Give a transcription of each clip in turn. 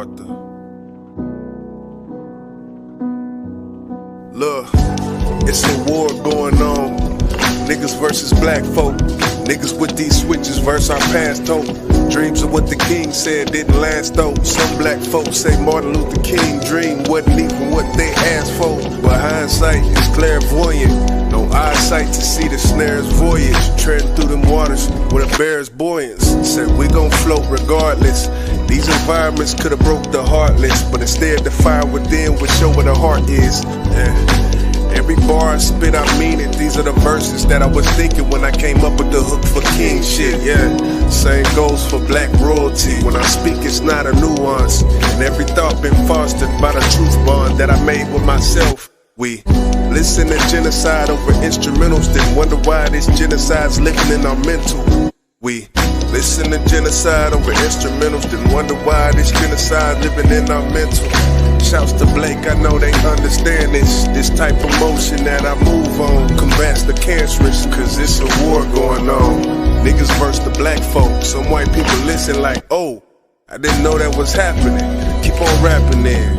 Arthur. Look, it's a war going on. Niggas versus black folk. Niggas with these switches versus our past hope. Dreams of what the king said didn't last though. Some black folks say Martin Luther King dream wasn't even what they asked for. But hindsight is clairvoyant. No eyesight to see the snare's voyage. Treading through them waters with a bear's buoyance. Said we gon' float regardless. These environments could've broke the heartless, but instead the fire within would show where the heart is. Every bar I spit, I mean it. These are the verses that I was thinking when I came up with the hook for king shit, yeah. Same goes for black royalty. When I speak, it's not a nuance. And every thought been fostered by the truth bond that I made with myself. We listen to genocide over instrumentals, then wonder why this genocide's living in our mental. We listen to genocide over instrumentals, then wonder why this genocide living in our mental. Shouts to Blake, I know they understand this type of motion that I move on combats the cancerous, cause it's a war going on. Niggas versus the black folk. Some white people listen like, oh, I didn't know that was happening. Keep on rapping then.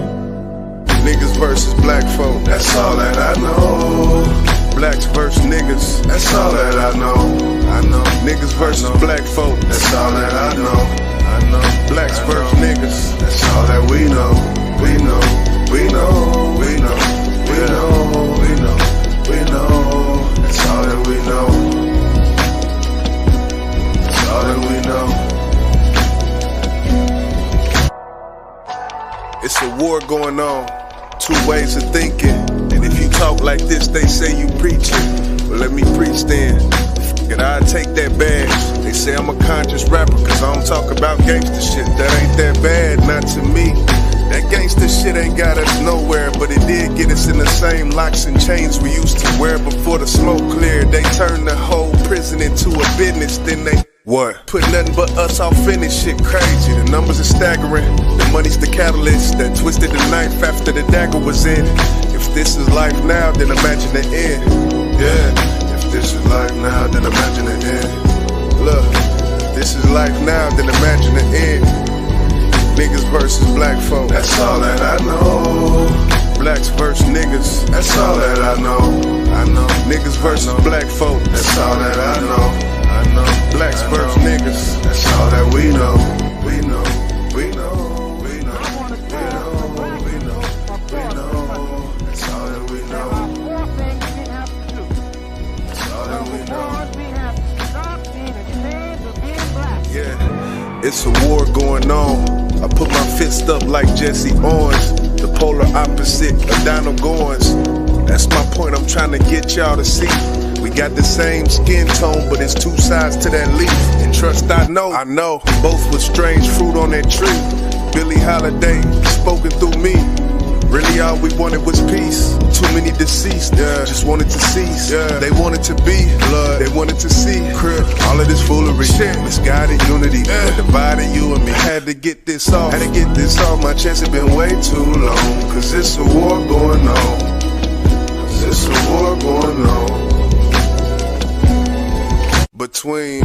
Niggas versus black folk, that's all that I know. Blacks versus niggas, that's all that I know. I know. Niggas versus black folk, that's all that I know. I know. Blacks versus niggas, that's all that we know. We know, we know, we know, we know, we know, we know. That's all that we know. That's all that we know. It's a war going on. Two ways of thinking. And if you talk like this, they say you preaching. Well, let me preach then. And I take that badge. They say I'm a conscious rapper, cause I don't talk about gangster shit. That ain't that bad, not to me. That gangsta shit ain't got us nowhere, but it did get us in the same locks and chains we used to wear before the smoke cleared. They turned the whole prison into a business, then they what? Put nothing but us off in this shit crazy. The numbers are staggering, the money's the catalyst that twisted the knife after the dagger was in. If this is life now, then imagine the end. Yeah, if this is life now, then imagine the end. Look, if this is life now, then imagine the end. Niggas versus black folk, that's all that I know. Blacks versus niggas, that's all that I know. I know. Niggas versus black folk, that's all that I know. I know. Blacks versus niggas, that's all that we know. We know, we know, we know, we know, we know, we know. That's all that we know. That's all that we know. Yeah, it's a war going on. I put my fist up like Jesse Owens, the polar opposite of Donald Goins. That's my point I'm trying to get y'all to see. We got the same skin tone, but it's two sides to that leaf. And trust I know, both with strange fruit on that tree. Billie Holiday, spoken through me. Really all we wanted was peace. Too many deceased, just wanted to cease. They wanted to be blood, they wanted to see crib. All of this foolery, misguided unity, but divided you and me. Had to get this off, my chest had been way too long. Cause it's a war going on. Cause it's a war going on. Between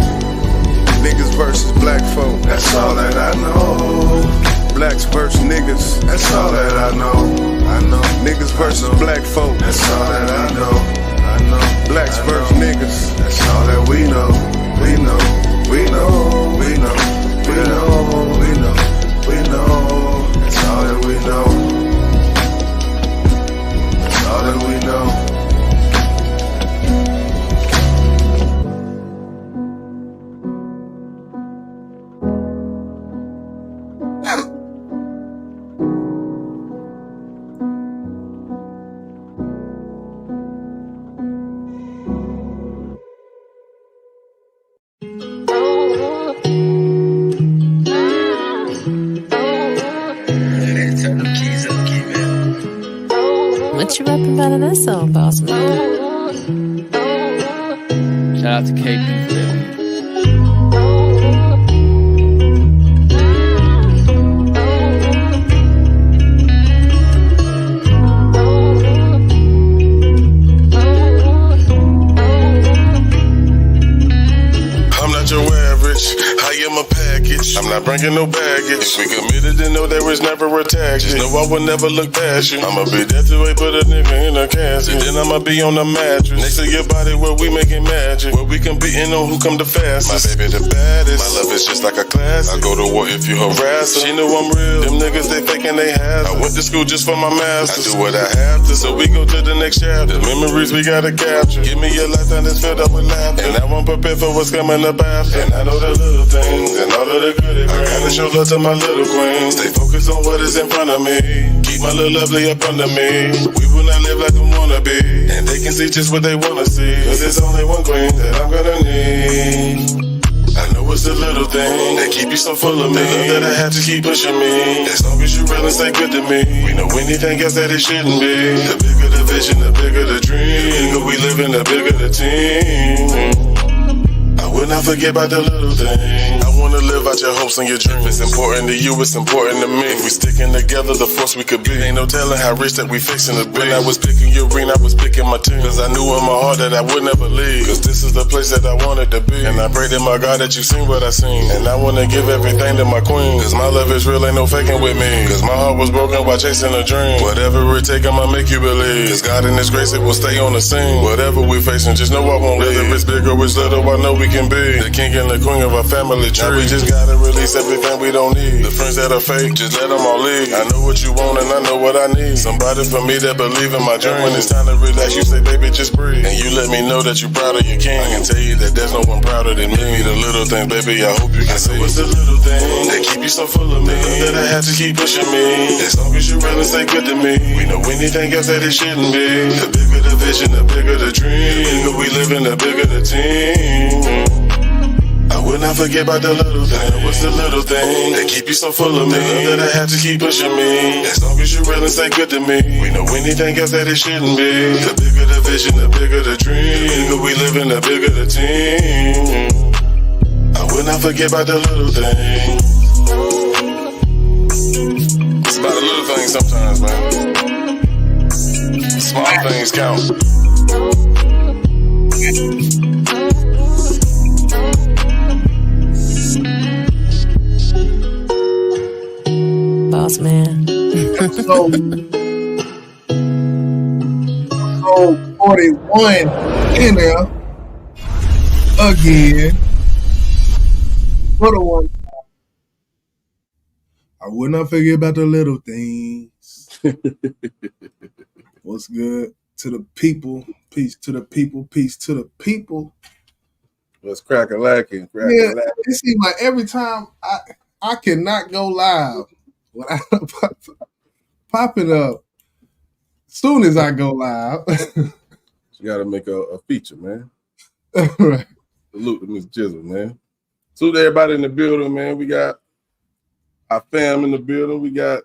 niggas versus black folk, that's all that I know. Blacks versus niggas, that's all that I know. I know. Niggas versus black folk, that's all that I know. I know. Blacks versus niggas, that's all that we know. We know, we know, we know, we know, we know, we know. That's all that we know. That's all that we know. What you rapping about in that song, boss man? Shout out to KP. I'm not your average, I am a package. I'm not bringing bringing no baggage. If we committed, then know there was never a tag. Just know I would never look past you. I'ma be there till we put a nigga in a casket. Then I'ma be on the mattress next to your body where we making magic. Where we competing on who come the fastest. My baby the baddest. My love is just like a class. I go to war if you harass her. She know I'm real. Them niggas they faking they have. I went to school just for my masters. I do what I have to, so we go to the next chapter. The memories we gotta capture. Give me a lifetime that's filled up with laughter. And now I'm prepared for what's coming up after. And I know the little things and all of the good it brings. I gotta show love to my little queen. Stay focused on what is in front of me. Keep my little lovely up under me. We will not live like we wanna be. And they can see just what they wanna see. Cause there's only one queen that I'm gonna need. I know it's the little thing that keep you so full of me. That I have to keep pushing me. As long as you real and stay good to me. We know anything else that it shouldn't be. The bigger the vision, the bigger the dream. The bigger we live in, the bigger the team. I will not forget about the little thing. I wanna live out your hopes and your dreams. If it's important to you, it's important to me. If we sticking together, the force we could be. Ain't no telling how rich that we fixing to be. When I was picking your ring, I was picking my team. Cause I knew in my heart that I would never leave. Cause this is the place that I wanted to be. And I pray to my God that you seen what I seen. And I wanna give everything to my queen. Cause my love is real, ain't no faking with me. Cause my heart was broken while chasing a dream. Whatever it take, I'ma make you believe. Cause God in His grace, it will stay on the scene. Whatever we facing, just know I won't leave. Whether it's big or it's little, I know we can be the king and the queen of our family tree. Now we just gotta release everything we don't need. The friends that are fake, just let them all leave. I know what you want and I know what I need. Somebody for me that believe in my dream. When it's time to relax, you say, baby, just breathe. And you let me know that you proud of your king. I can tell you that there's no one prouder than me. The little things, baby, I hope you can see. What's the little thing that keep you so full of me? That I have to keep pushing me. As long as you real and stay good to me. We know anything else that it shouldn't be. The bigger the vision, the bigger the dream. The bigger we live in, the bigger the team. I will not forget about the little thing. What's the little thing that keep you so full of me? That I have to keep pushing me. As long as you real and stay good to me. We know anything else that it shouldn't be. The bigger the vision, the bigger the dream. The bigger we live in, the bigger the team. I will not forget about the little things. It's about the little things sometimes, man. Small things count. Boss man. So 41 in there again. For the one. I would not forget about the little things. What's good to the people? Peace to the people. Peace to the people. Let's crack a lacking. Yeah, it seems like every time I cannot go live when I pop it up. Soon as I go live, you got to make a feature, man. Right. Salute to Miss Jizzle, man. Salute to everybody in the building, man. We got our fam in the building. We got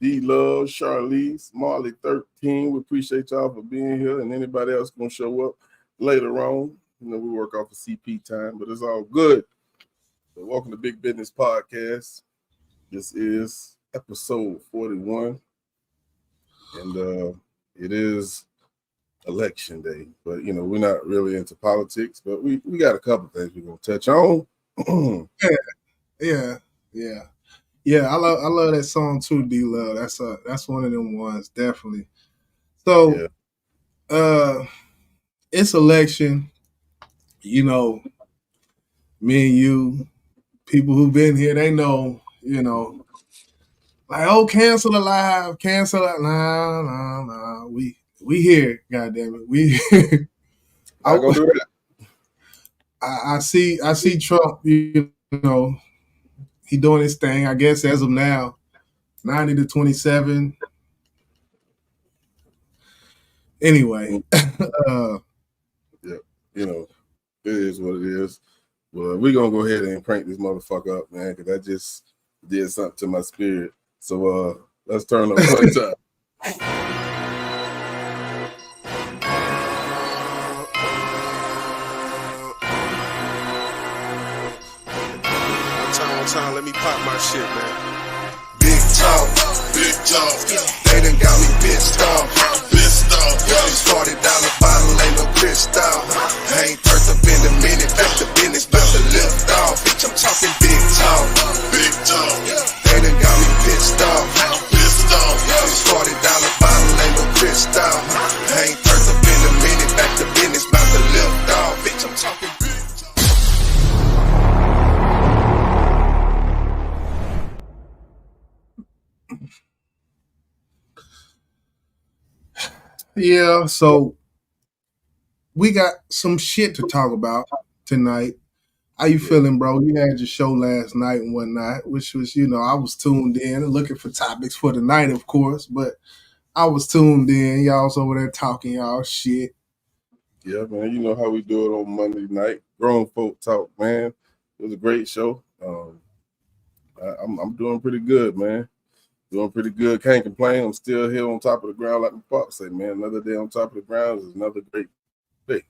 D-Love, Charlize, Marley 13. We appreciate y'all for being here, and anybody else going to show up later on. You know, we work off of CP time, but it's all good. So welcome to Big Business Podcast. This is episode 41, and it is election day. But, you know, we're not really into politics, but we got a couple things we're going to touch on. Yeah. I love that song too, D-Love. That's one of them ones, definitely. So, it's election. You know, me and you, people who've been here, they know, you know, like, oh, cancel the live, cancel it. Nah. We here, goddamn it. We here. I gonna do that. I see Trump, you know, he doing his thing, I guess, as of now, 90 to 27. Anyway. Yeah, you know, it is what it is. Well, we're going to go ahead and crank this motherfucker up, man, because that just did something to my spirit. So let's turn up one time. One time, let me pop my shit, man. Big talk. They done got me pissed off. $40 bottle ain't no crystal. I ain't turned up in a minute. That's the business, about to lift off. Bitch, I'm talking big talk. Yeah, so we got some shit to talk about tonight. How you feeling, bro? You had your show last night and whatnot, which was, I was tuned in and looking for topics for the night, of course, but I was tuned in. Y'all was over there talking y'all shit. Yeah, man. You know how we do it on Monday night. Grown folk talk, man. It was a great show. I'm doing pretty good, man. Doing pretty good. Can't complain. I'm still here on top of the ground, like my pop say, man. Another day on top of the ground is another great day.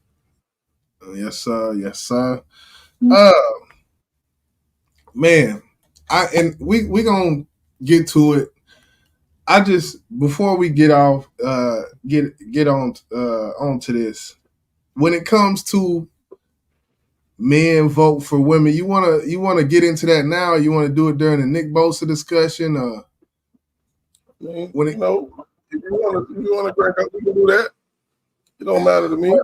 Yes, sir. Yes, sir. Man, we gonna get to it. I just before we get off, get on onto this. When it comes to men vote for women, you wanna get into that now, or you wanna do it during the Nick Bosa discussion? Man, When it, if you wanna crack up, we can do that. It don't matter to me.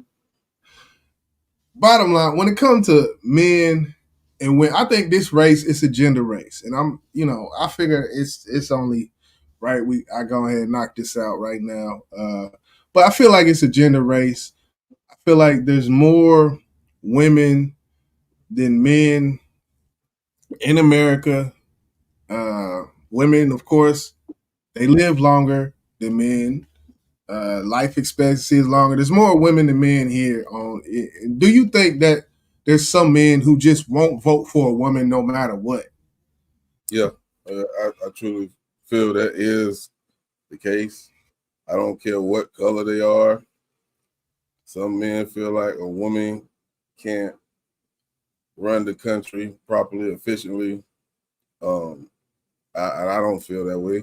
Bottom line, when it comes to men and when I think this race is a gender race, and I figure it's only right. I go ahead and knock this out right now. But I feel like it's a gender race. I feel like there's more women than men in America. Women, of course, they live longer than men. Life expectancy is longer. There's more women than men here. Do you think that there's some men who just won't vote for a woman no matter what? Yeah, I truly feel that is the case. I don't care what color they are. Some men feel like a woman can't run the country properly, efficiently. I don't feel that way.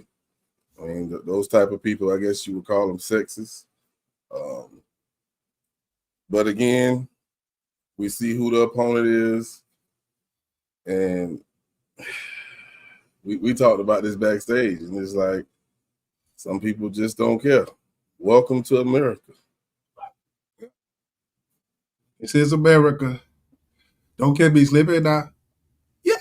I mean, those type of people, I guess you would call them sexist. But again, we see who the opponent is, and we talked about this backstage, and it's like some people just don't care. Welcome to America. This is America. Don't care me sleeping now. Yeah.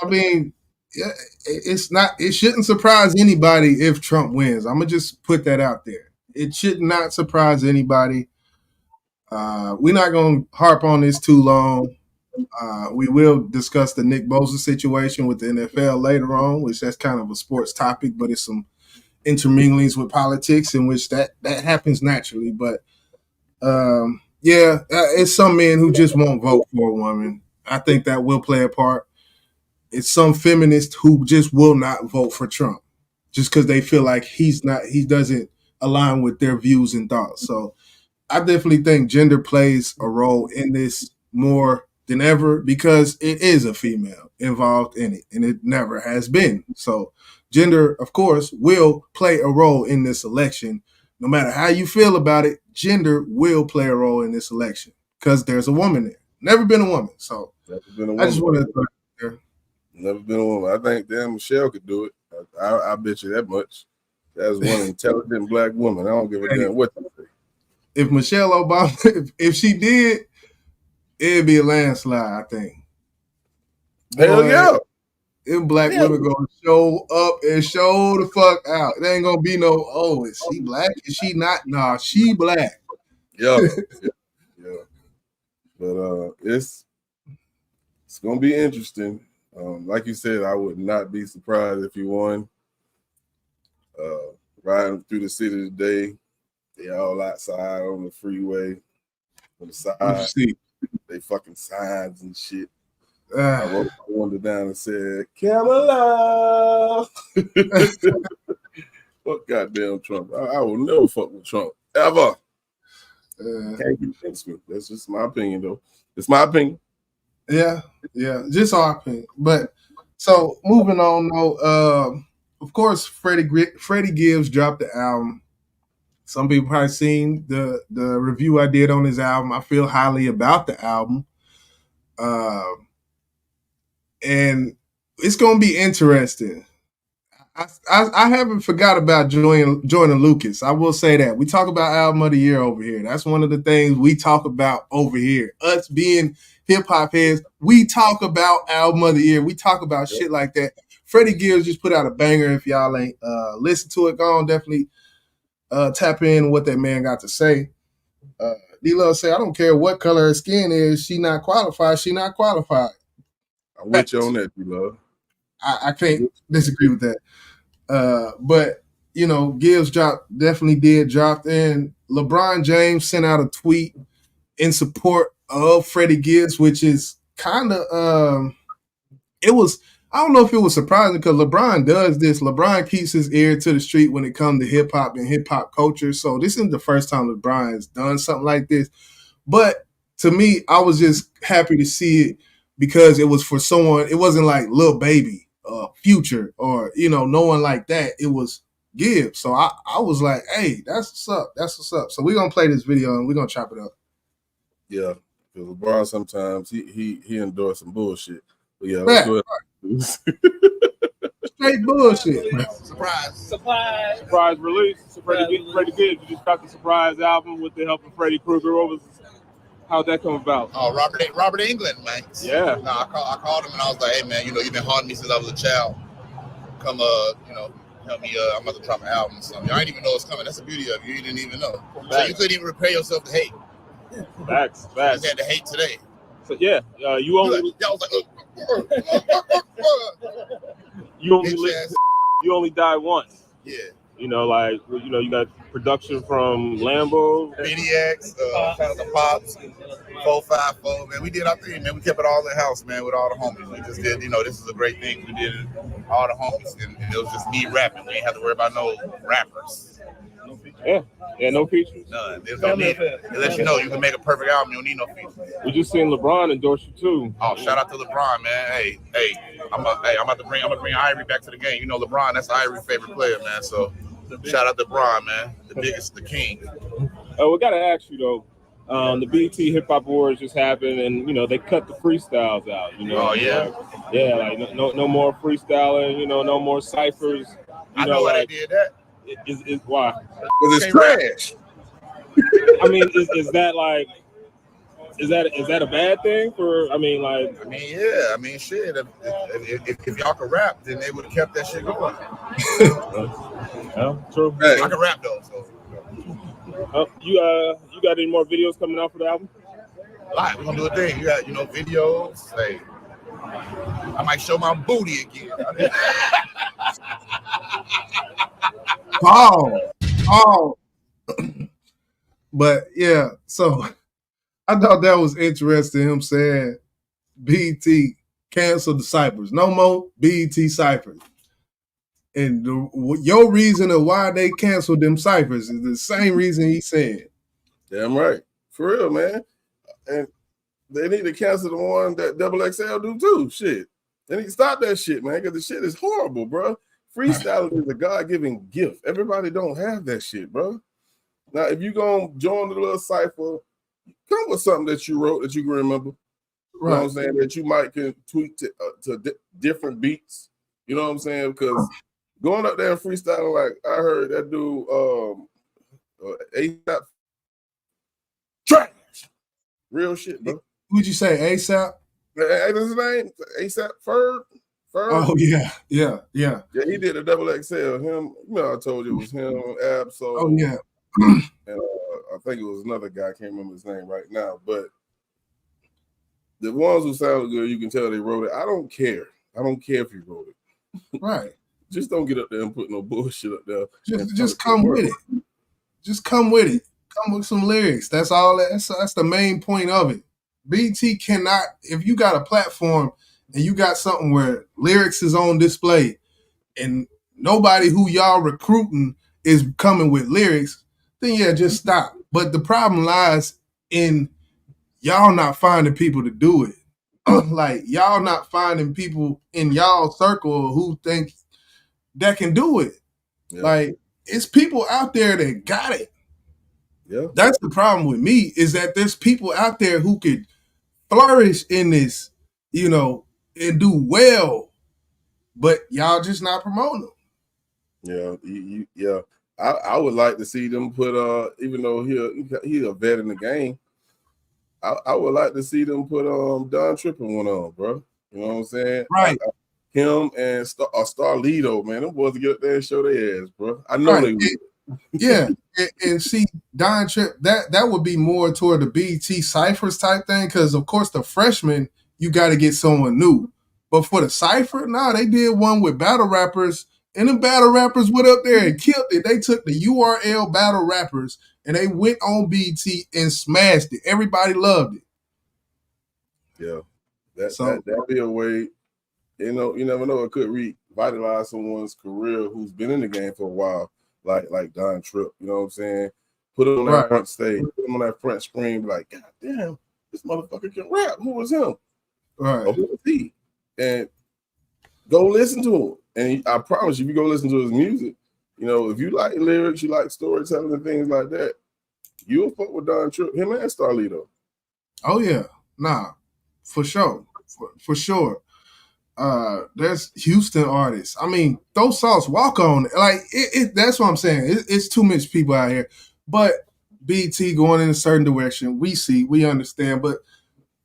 I mean, it shouldn't surprise anybody if Trump wins. I'm gonna just put that out there. It should not surprise anybody. We're not gonna harp on this too long. We will discuss the Nick Bosa situation with the NFL later on, which that's kind of a sports topic, but it's some interminglings with politics in which that happens naturally. But it's some men who just won't vote for a woman. I think that will play a part. It's some feminists who just will not vote for Trump just because they feel like he doesn't align with their views and thoughts. So I definitely think gender plays a role in this more than ever because it is a female involved in it, and it never has been. So gender, of course, will play a role in this election. No matter how you feel about it, gender will play a role in this election because there's a woman there. Never been a woman. So I just want to throw it there. Never been a woman. I think damn Michelle could do it. I bet you that much. That's one intelligent black woman. I don't give a damn what you say. If Michelle Obama, if she did, it'd be a landslide, I think. Hell yeah. Them black women gonna show up and show the fuck out. There ain't gonna be no, is she black? Is she not? Nah, she black. Yeah. Yeah. But it's gonna be interesting. Like you said, I would not be surprised if he won. Riding through the city today, they all outside on the freeway, on the side. They fucking signs and shit. I wrote one down and said, Kamala. Fuck goddamn Trump. I will never fuck with Trump. Ever. Can't convince me. That's just my opinion, though. It's my opinion. Yeah, just our opinion. But so moving on, though, of course, Freddie Gibbs dropped the album. Some people probably seen the review I did on his album. I feel highly about the album. And it's going to be interesting. I haven't forgot about Jordan Lucas. I will say that. We talk about album of the year over here. That's one of the things we talk about over here. Us being hip-hop heads, we talk about album of the year. We talk about shit like that. Freddie Gibbs just put out a banger. If y'all ain't listen to it, go on, definitely tap in what that man got to say. D-Love say, I don't care what color her skin is, she not qualified. She not qualified. I'm with you on that, D-Love. I can't disagree with that. But you know, Gibbs definitely did drop in. LeBron James sent out a tweet in support of Freddie Gibbs, which is kind of it was. I don't know if it was surprising because LeBron does this. LeBron keeps his ear to the street when it comes to hip hop and hip hop culture. So this isn't the first time LeBron has done something like this. But to me, I was just happy to see it because it was for someone. It wasn't like Lil Baby, Future, or no one like that. It was Gibbs. So I was like, hey, that's what's up. That's what's up. So we're gonna play this video and we're gonna chop it up. Yeah, because LeBron sometimes he endorses some bullshit. But yeah, let's go ahead. Straight bullshit. Surprise release. Freddie Gibbs. You just got the surprise album with the help of Freddy Krueger. How'd that come about? Oh, Robert England, man. Yeah. No, I called him and I was like, hey man, you've been haunting me since I was a child. Come help me, I'm about to drop an album or something. I didn't even know it's coming. That's the beauty of you. You didn't even know. So you couldn't even prepare yourself to hate. Facts. You just had to hate today. So yeah, you only you only die once. Yeah. You got production from Lambo, BDX, shout out to Pops, 454, man. We did our thing, man. We kept it all in house, man, with all the homies. We just did, this is a great thing. We did it, all the homies, and it was just me rapping. We ain't have to worry about no rappers. Yeah, no features. None. There's no need. It lets you know you can make a perfect album. You don't need no features. We just seen LeBron endorse you too. Oh, shout out to LeBron, man. Hey, I'm about to bring Ivory back to the game. LeBron, that's Ivory's favorite player, man. So shout out to LeBron, man. The biggest, the king. We gotta ask you though. The BET Hip Hop Awards just happened, and they cut the freestyles out. Oh yeah. Like no more freestyling. No more ciphers. I know why they did that. Is why? Because it's trash. I mean, is that a bad thing for? Shit. If y'all could rap, then they would have kept that shit going. Yeah, true. Hey. I can rap though. So. You got any more videos coming out for the album? Like, we're gonna do a thing. You got videos. Hey, I might show my booty again. Oh. But yeah, so I thought that was interesting. Him saying BET canceled the ciphers. No more BET ciphers. And your reason of why they canceled them ciphers is the same reason he said. Damn right. For real, man. And they need to cancel the one that XXL do too. Shit. They need to stop that shit, man, because the shit is horrible, bro. Freestyling is a God-given gift. Everybody don't have that shit, bro. Now, if you gonna join the little cipher, come with something that you wrote that you can remember. You know what I'm saying? That you might can tweak to different beats. You know what I'm saying? Because going up there and freestyling, like I heard that dude ASAP trash. Real shit, bro. Who'd you say, ASAP? Ain't his name? ASAP Ferg? Oh, yeah. Yeah, he did a XXL. Him, I told you it was him, Absol. Oh, yeah. And I think it was another guy. I can't remember his name right now. But the ones who sound good, you can tell they wrote it. I don't care. I don't care if you wrote it. Right. Just don't get up there and put no bullshit up there. Just come with it. Just come with it. Come with some lyrics. That's all. That's the main point of it. BT cannot, if you got a platform and you got something where lyrics is on display and nobody who y'all recruiting is coming with lyrics, then yeah, just stop. But the problem lies in y'all not finding people to do it. Like y'all not finding people in y'all circle who think that can do it. Yeah. Like it's people out there that got it. Yeah. That's the problem with me is that there's people out there who could flourish in this, and do well, but y'all just not promoting them. Yeah. I would like to see them put even though he a vet in the game, I would like to see them put Don Trippin one on, bro. You know what I'm saying? Right. him and Starlito, man, them boys to get up there and show their ass, bro. I know they would. Yeah, and see, Don Trip, that would be more toward the BT Cyphers type thing, because of course the freshmen, you got to get someone new. But for the Cypher, they did one with battle rappers, and the battle rappers went up there and killed it. They took the URL battle rappers and they went on BT and smashed it. Everybody loved it. Yeah, that'd be a way. You know, you never know, it could revitalize someone's career who's been in the game for a while. Like Don Tripp, you know what I'm saying? Put him on that front stage, put him on that front screen, like, God damn, this motherfucker can rap. Who was him? Right. Or who was he? And go listen to him. And I promise you, if you go listen to his music, you know, if you like lyrics, you like storytelling and things like that, you'll fuck with Don Tripp, him and Starlito. Oh yeah, for sure, for sure. There's Houston artists. I mean, those songs, Walk On, like it that's what I'm saying. It's too much people out here. But BT going in a certain direction, we understand. But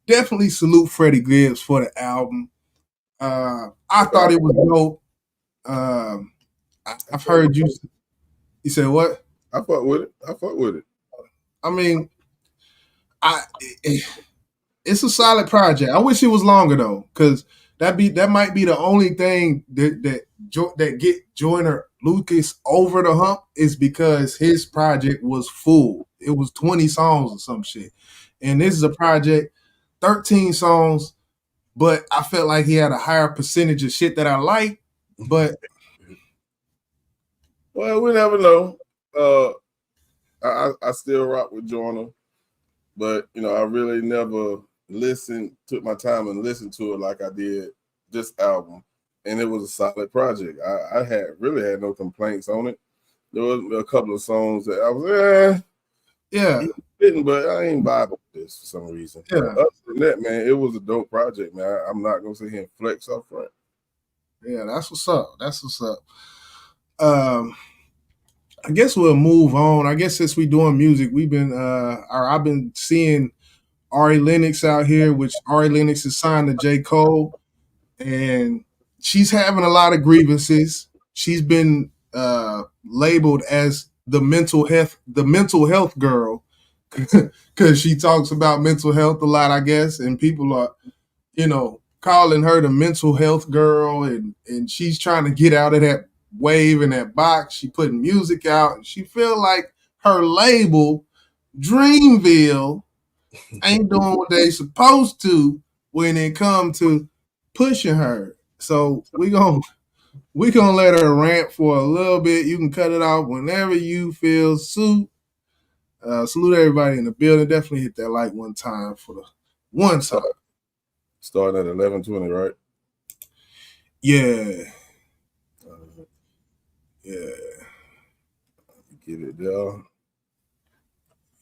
definitely salute Freddie Gibbs for the album. I thought it was dope. I've heard you said what? I fuck with it. I mean, it's a solid project. I wish it was longer though, because that might be the only thing that get Joyner Lucas over the hump, is because his project was full. It was 20 songs or some shit. And this is a project, 13 songs, but I felt like he had a higher percentage of shit that I like. But well, we never know. I still rock with Joyner, but you know, I really never took my time and listened to it like I did this album, and it was a solid project. I really had no complaints on it. There was a couple of songs that I was but I ain't vibing with this for some reason. Yeah. Other than that, man, it was a dope project, man. I'm not gonna sit here and flex up front. Yeah, that's what's up. I guess we'll move on. I guess since we doing music, I've been seeing Ari Lennox out here, which Ari Lennox is signed to J. Cole, and she's having a lot of grievances. She's been labeled as the mental health girl, because she talks about mental health a lot, I guess, and people are, calling her the mental health girl, and she's trying to get out of that wave and that box. She putting music out, and she feel like her label, Dreamville, ain't doing what they supposed to when it come to pushing her. So we gonna let her rant for a little bit. You can cut it off whenever you feel suit. Salute everybody in the building. Definitely hit that like one time for the one time. Starting at 11:20, right? Yeah. Get it, y'all.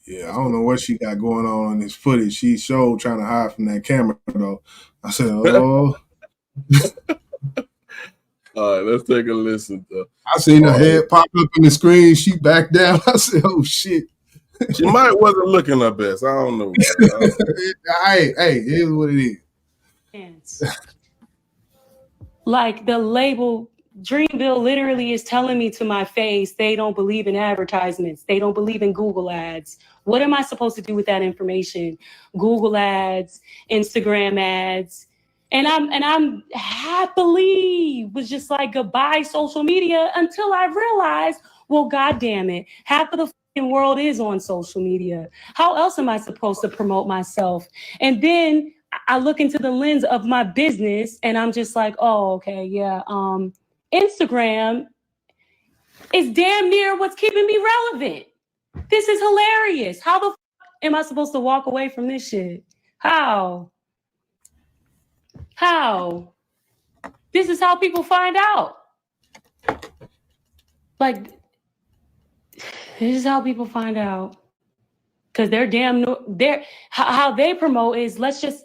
Yeah, I don't know what she got going on in this footage. She showed trying to hide from that camera, though. I said, oh. All right, let's take a listen. I seen her head pop up in the screen. She backed down. I said, oh, shit. She might wasn't looking her best. I don't know. Hey, it is what it is. Like the label Dreamville literally is telling me to my face, they don't believe in advertisements. They don't believe in Google ads. What am I supposed to do with that information? Google ads, Instagram ads. And I'm happily was just like, goodbye social media, until I realized, well, God damn it, half of the fucking world is on social media. How else am I supposed to promote myself? And then I look into the lens of my business and I'm just like, oh, okay, yeah. Instagram is damn near what's keeping me relevant. This is hilarious. How the am I supposed to walk away from this shit? How? This is how people find out. Like, this is how people find out. Because how they promote is let's just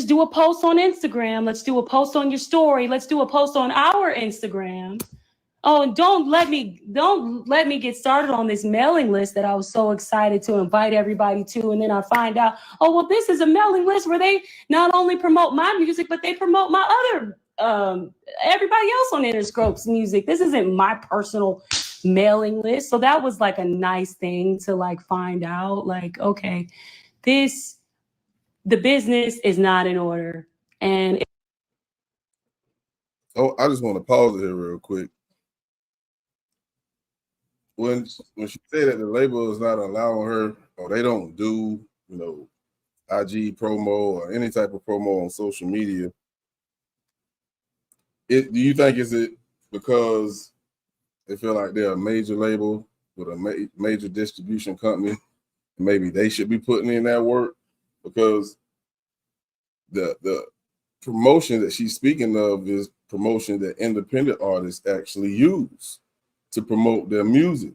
do a post on Instagram. Let's do a post on your story. Let's do a post on our Instagram. Oh, and don't let me get started on this mailing list that I was so excited to invite everybody to. And then I find out, oh, well, this is a mailing list where they not only promote my music, but they promote my other everybody else on Interscope's music. This isn't my personal mailing list. So that was like a nice thing to like find out. Like, okay, the business is not in order. And I just want to pause it here real quick. When she said that the label is not allowing her, or they don't do, IG promo or any type of promo on social media, do you think is it because they feel like they're a major label with a major distribution company? Maybe they should be putting in that work, because the promotion that she's speaking of is promotion that independent artists actually use to promote their music.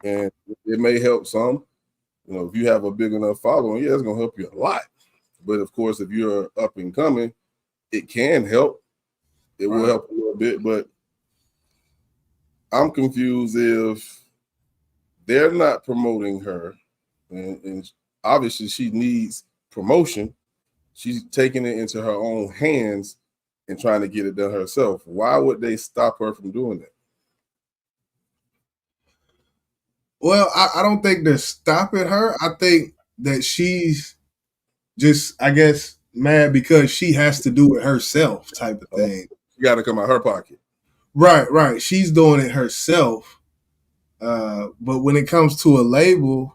And it may help some. If you have a big enough following, it's going to help you a lot. But of course, if you're up and coming, it can help. It will help a little bit. But I'm confused if they're not promoting her. And obviously, she needs promotion. She's taking it into her own hands and trying to get it done herself. Why would they stop her from doing that? Well, I don't think they're stopping her. I think that she's just, I guess, mad because she has to do it herself type of thing. You got to come out her pocket. Right. She's doing it herself. But when it comes to a label,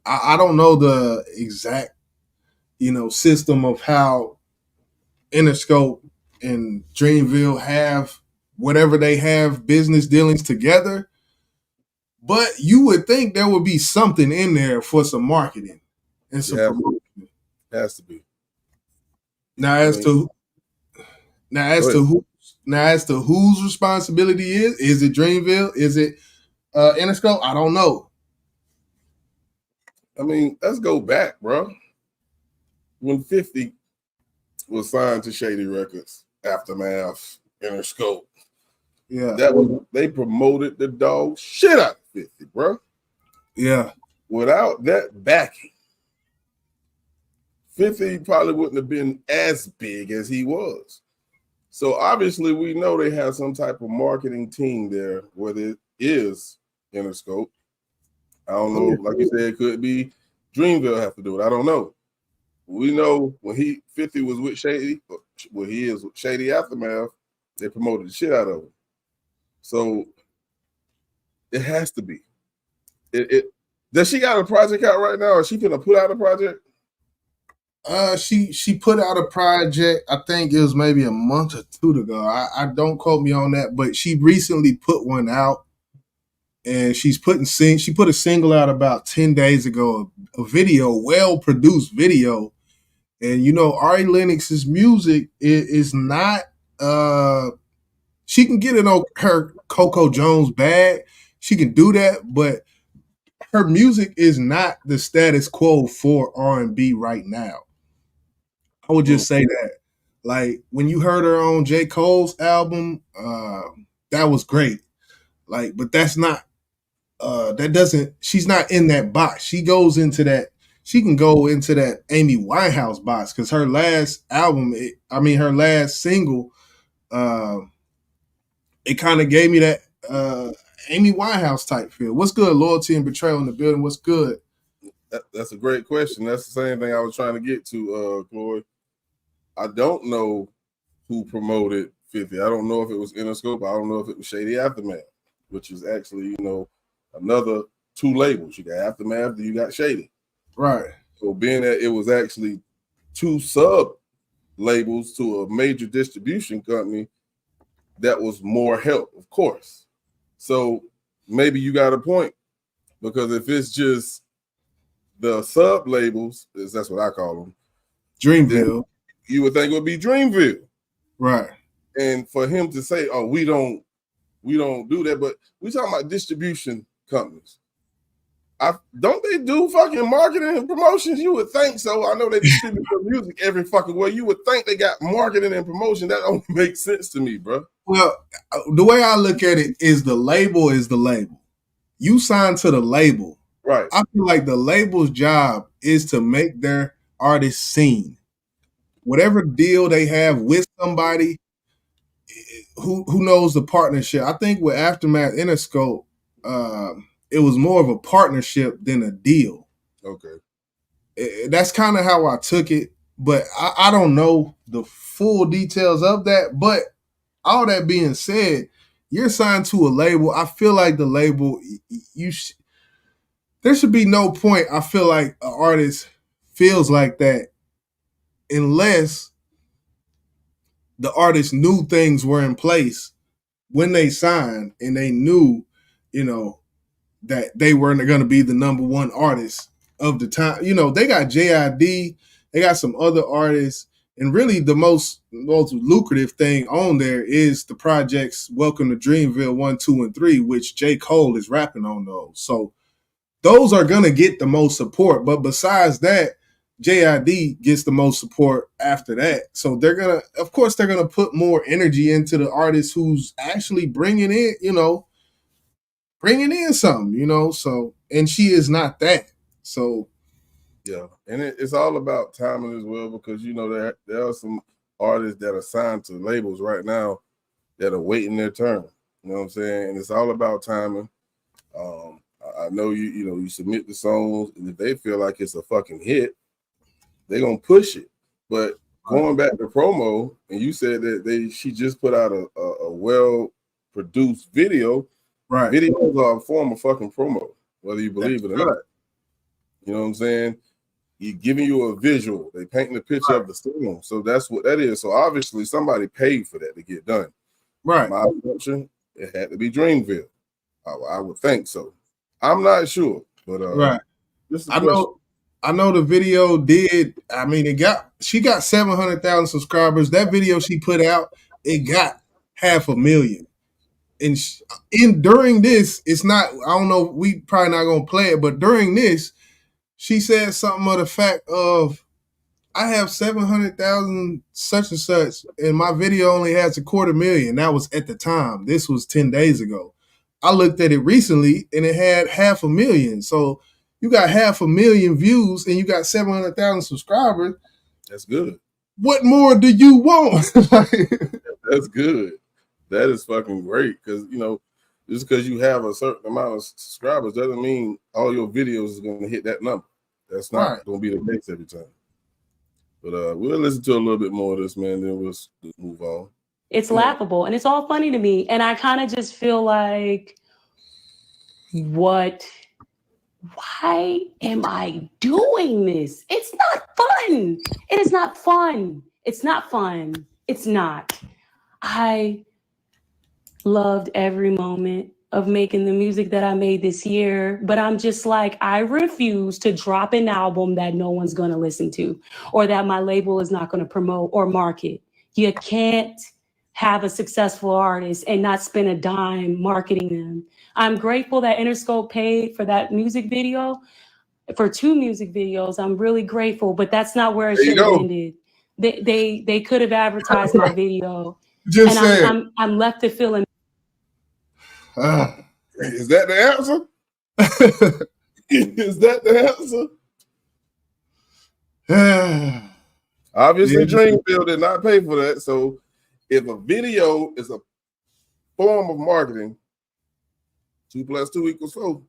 I don't know the exact, system of how Interscope and Dreamville have whatever they have business dealings together. But you would think there would be something in there for some marketing and some promotion. Has to be. Now as to whose responsibility is it Dreamville? Is it Interscope? I don't know. I mean, let's go back, bro. When 50 was signed to Shady Records, Aftermath, Interscope, they promoted the dog shit out of 50, bro. Yeah. Without that backing, 50 probably wouldn't have been as big as he was. So obviously we know they have some type of marketing team there, whether it is Interscope. I don't know, like you said, it could be Dreamville have to do it. I don't know. We know when 50 was with Shady, when he is with Shady Aftermath, they promoted the shit out of him. So it has to be. Does she got a project out right now, or is she gonna put out a project? She put out a project, I think it was maybe a month or two ago. I don't quote me on that, but she recently put one out, and she put a single out about 10 days ago, a video, well-produced video. And Ari Lennox's music is not she can get it on her Coco Jones bag. She can do that, but her music is not the status quo for R&B right now. I would just say that. Like, when you heard her on J. Cole's album, that was great. Like, but that's not she's not in that box. She can go into that Amy Winehouse box, because her last album, her last single, it kind of gave me that Amy Winehouse type feel. What's good? Loyalty and Betrayal in the building. What's good? That's a great question. That's the same thing I was trying to get to, Chloe. I don't know who promoted 50. I don't know if it was Interscope. I don't know if it was Shady Aftermath, which is actually, another two labels. You got Aftermath, then you got Shady. Right. So being that it was actually two sub labels to a major distribution company, that was more help, of course. So maybe you got a point, because if it's just the sub labels, that's what I call them, Dreamville, you would think it would be Dreamville. Right. And for him to say, oh, we don't do that, but we talking about distribution companies. Don't they do fucking marketing and promotions? You would think so. I know they distribute their music every fucking way. You would think they got marketing and promotion. That don't make sense to me, bro. Well, the way I look at it is the label is the label. You sign to the label. Right. I feel like the label's job is to make their artist seen. Whatever deal they have with somebody, who knows the partnership? I think with Aftermath Interscope, it was more of a partnership than a deal. Okay. That's kind of how I took it, but I don't know the full details of that. But all that being said, you're signed to a label. I feel like the label, there should be no point. I feel like an artist feels like that unless the artist knew things were in place when they signed and they knew, that they weren't going to be the number one artist of the time. They got JID, they got some other artists, and really the most lucrative thing on there is the projects Welcome to Dreamville 1, 2, and 3, which J. Cole is rapping on those. So those are going to get the most support. But besides that, JID gets the most support after that. So they're going to put more energy into the artist who's actually bringing in something, so, and she is not that. So, yeah. And it's all about timing as well, because, there are some artists that are signed to labels right now that are waiting their turn. You know what I'm saying? And it's all about timing. I know you submit the songs, and if they feel like it's a fucking hit, they're going to push it. But going back to promo, and you said that she just put out a well-produced video. Right. Videos are a form of fucking promo, whether you believe it or not. You know what I'm saying? He's giving you a visual. They painting a picture of the song. So that's what that is. So obviously somebody paid for that to get done. Right. My assumption, it had to be Dreamville. I would think so. I'm not sure. But right. I know the video did. I mean, she got 700,000 subscribers. That video she put out, it got 500,000. And during this, it's not, I don't know, we probably not going to play it, but during this, she said something of the fact of, I have 700,000 such and such, and my video only has 250,000. That was at the time. This was 10 days ago. I looked at it recently, and it had 500,000. So you got 500,000 views, and you got 700,000 subscribers. That's good. What more do you want? That's good. That is fucking great, because just because you have a certain amount of subscribers doesn't mean all your videos is going to hit that number. That's not going to be the case every time. But we'll listen to a little bit more of this, man. Then we'll move on. It's laughable, and it's all funny to me, and I kind of just feel like, why am I doing this? It's not fun. It is not fun. It's not fun. It's not. I loved every moment of making the music that I made this year, but I'm just like, I refuse to drop an album that no one's going to listen to, or that my label is not going to promote or market. You can't have a successful artist and not spend a dime marketing them. I'm grateful that Interscope paid for that music video, for 2 music videos. I'm really grateful, but that's not where it should have ended. They could have advertised my video. Just and saying. I'm left to feeling. Is that the answer? Is that the answer? Obviously, Dreamville did not pay for that. So if a video is a form of marketing, 2 + 2 = 4.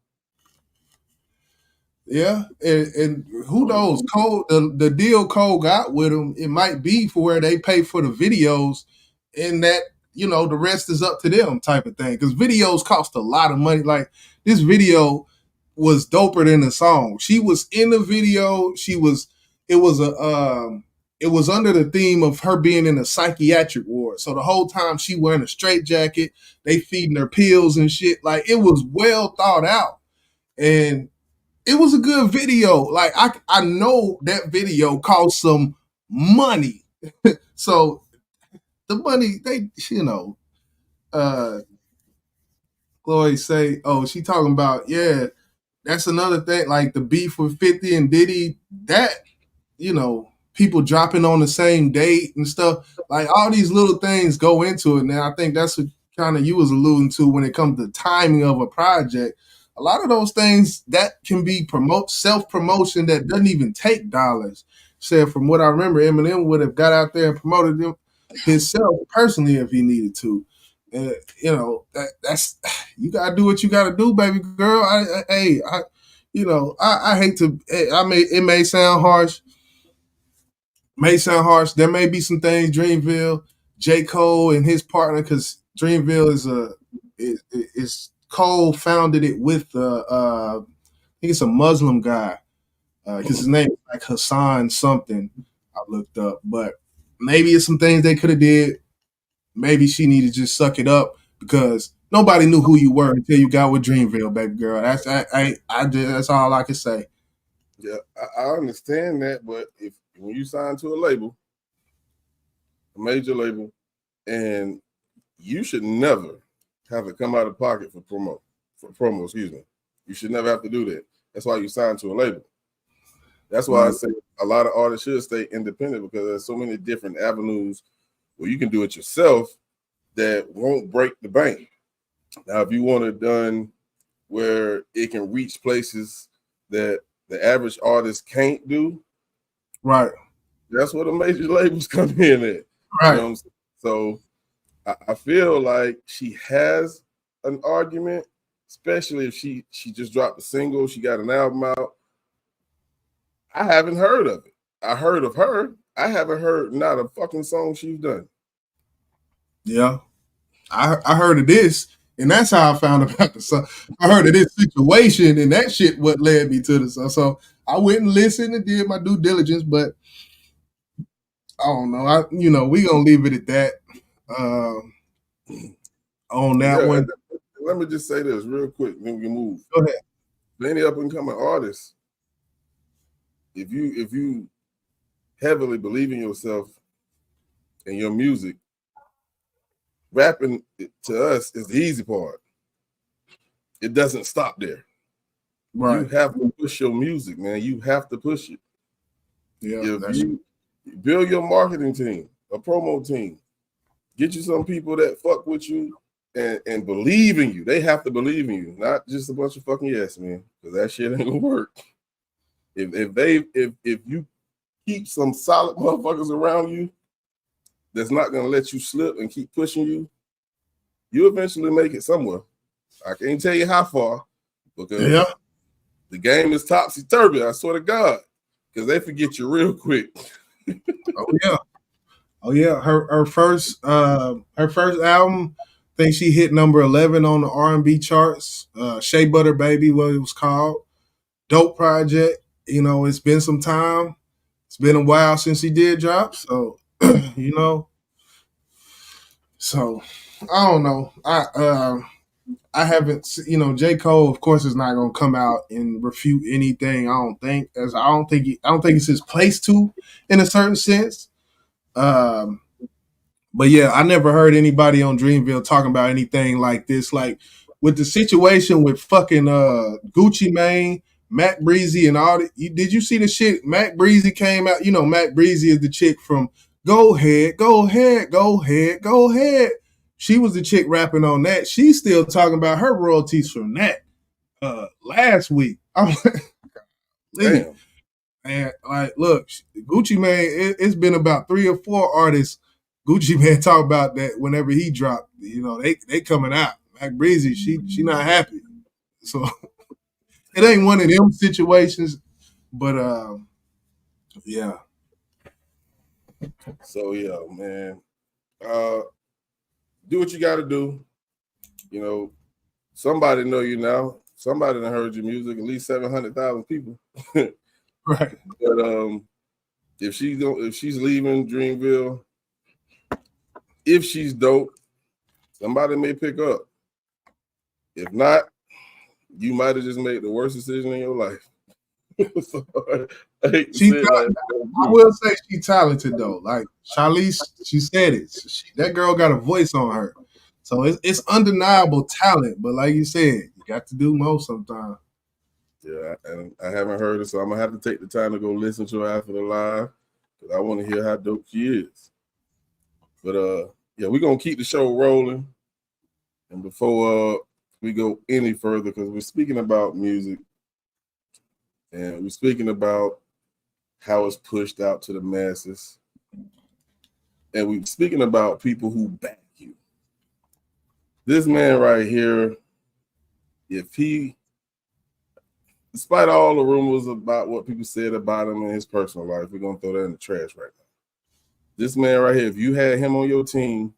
Yeah, and who knows? Cole, the deal Cole got with him, it might be for where they pay for the videos, and that the rest is up to them type of thing. Because videos cost a lot of money. Like, this video was doper than the song. She was in the video. It was under the theme of her being in a psychiatric ward. So the whole time she wearing a straitjacket, they feeding her pills and shit. Like, it was well thought out, and it was a good video. Like, I know that video cost some money. So the money, Chloe say, oh, she talking about, that's another thing, like the beef with 50 and Diddy, that, people dropping on the same date and stuff, like all these little things go into it. Now, I think that's what kind of you was alluding to when it comes to timing of a project. A lot of those things that can be self-promotion that doesn't even take dollars. Said from what I remember, Eminem would have got out there and promoted them himself personally if he needed to. You know, that's you gotta do what you gotta do, baby girl. I hate to. It may sound harsh. There may be some things Dreamville, J. Cole, and his partner, because Dreamville is Cole founded it with I think it's a Muslim guy, because his name is like Hassan something. I looked up, but maybe it's some things they could have did. Maybe she needed to just suck it up because nobody knew who you were until you got with Dreamville, baby girl. That's all I can say. Yeah, I understand that, but when you sign to a label, a major label, and you should never have to come out of pocket for promo, excuse me. You should never have to do that. That's why you sign to a label. That's why I say a lot of artists should stay independent, because there's so many different avenues where you can do it yourself that won't break the bank. Now, if you want it done where it can reach places that the average artist can't do, right? That's where the major labels come in at. Right. You know what I'm saying? So I feel like she has an argument, especially if she just dropped a single, she got an album out. I haven't heard of it. I heard of her. I haven't heard not a fucking song she's done. Yeah. I heard of this, and that's how I found about the song. I heard of this situation, and that shit what led me to the song. So I went and listened and did my due diligence, but I don't know. We gonna leave it at that. On that one. Let me just say this real quick, then we can move. Go ahead. Many up and coming artists, if you heavily believe in yourself and your music, rapping to us is the easy part. It doesn't stop there. Right. You have to push your music, man. You have to push it. Yeah. If you build your marketing team, a promo team, get you some people that fuck with you and believe in you. They have to believe in you, not just a bunch of fucking yes, man, because that shit ain't gonna work. If you keep some solid motherfuckers around you that's not gonna let you slip and keep pushing you, you eventually make it somewhere. I can't tell you how far, because the game is topsy-turvy, I swear to God, because they forget you real quick. Oh yeah. Her first album, I think she hit number 11 on the R&B charts. Shea Butter Baby, what it was called. Dope project. It's been some time. It's been a while since she did drop. So, So I don't know. I haven't, J. Cole, of course, is not going to come out and refute anything. I don't think it's his place to, in a certain sense. But yeah, I never heard anybody on Dreamville talking about anything like this. Like with the situation with fucking Gucci Mane, Matt Breezy, and all that. Did you see the shit? Matt Breezy came out. Matt Breezy is the chick from Go Ahead, Go Ahead, Go Ahead, Go Ahead. She was the chick rapping on that. She's still talking about her royalties from that last week. I'm like, damn. And like, look, Gucci Mane, it's been about 3 or 4 artists. Gucci Mane talk about that whenever he dropped. They coming out. Mac Breezy, she not happy. So it ain't one of them situations, but yeah. So yeah, man. Do what you got to do. Somebody know you now. Somebody done heard your music. At least 700,000 people. Right. But if she's leaving Dreamville, if she's dope, somebody may pick up. If not, you might have just made the worst decision in your life. So, I will say she's talented though. Like Charlize, she said it. That girl got a voice on her, so it's undeniable talent. But like you said, you got to do more sometimes. Yeah, and I haven't heard it, so I'm gonna have to take the time to go listen to her after the live, because I want to hear how dope she is. But yeah, we're gonna keep the show rolling. And before we go any further, because we're speaking about music. And we're speaking about how it's pushed out to the masses. And we speaking about people who back you. This man right here, if he, despite all the rumors about what people said about him in his personal life, we're gonna throw that in the trash right now. This man right here, if you had him on your team,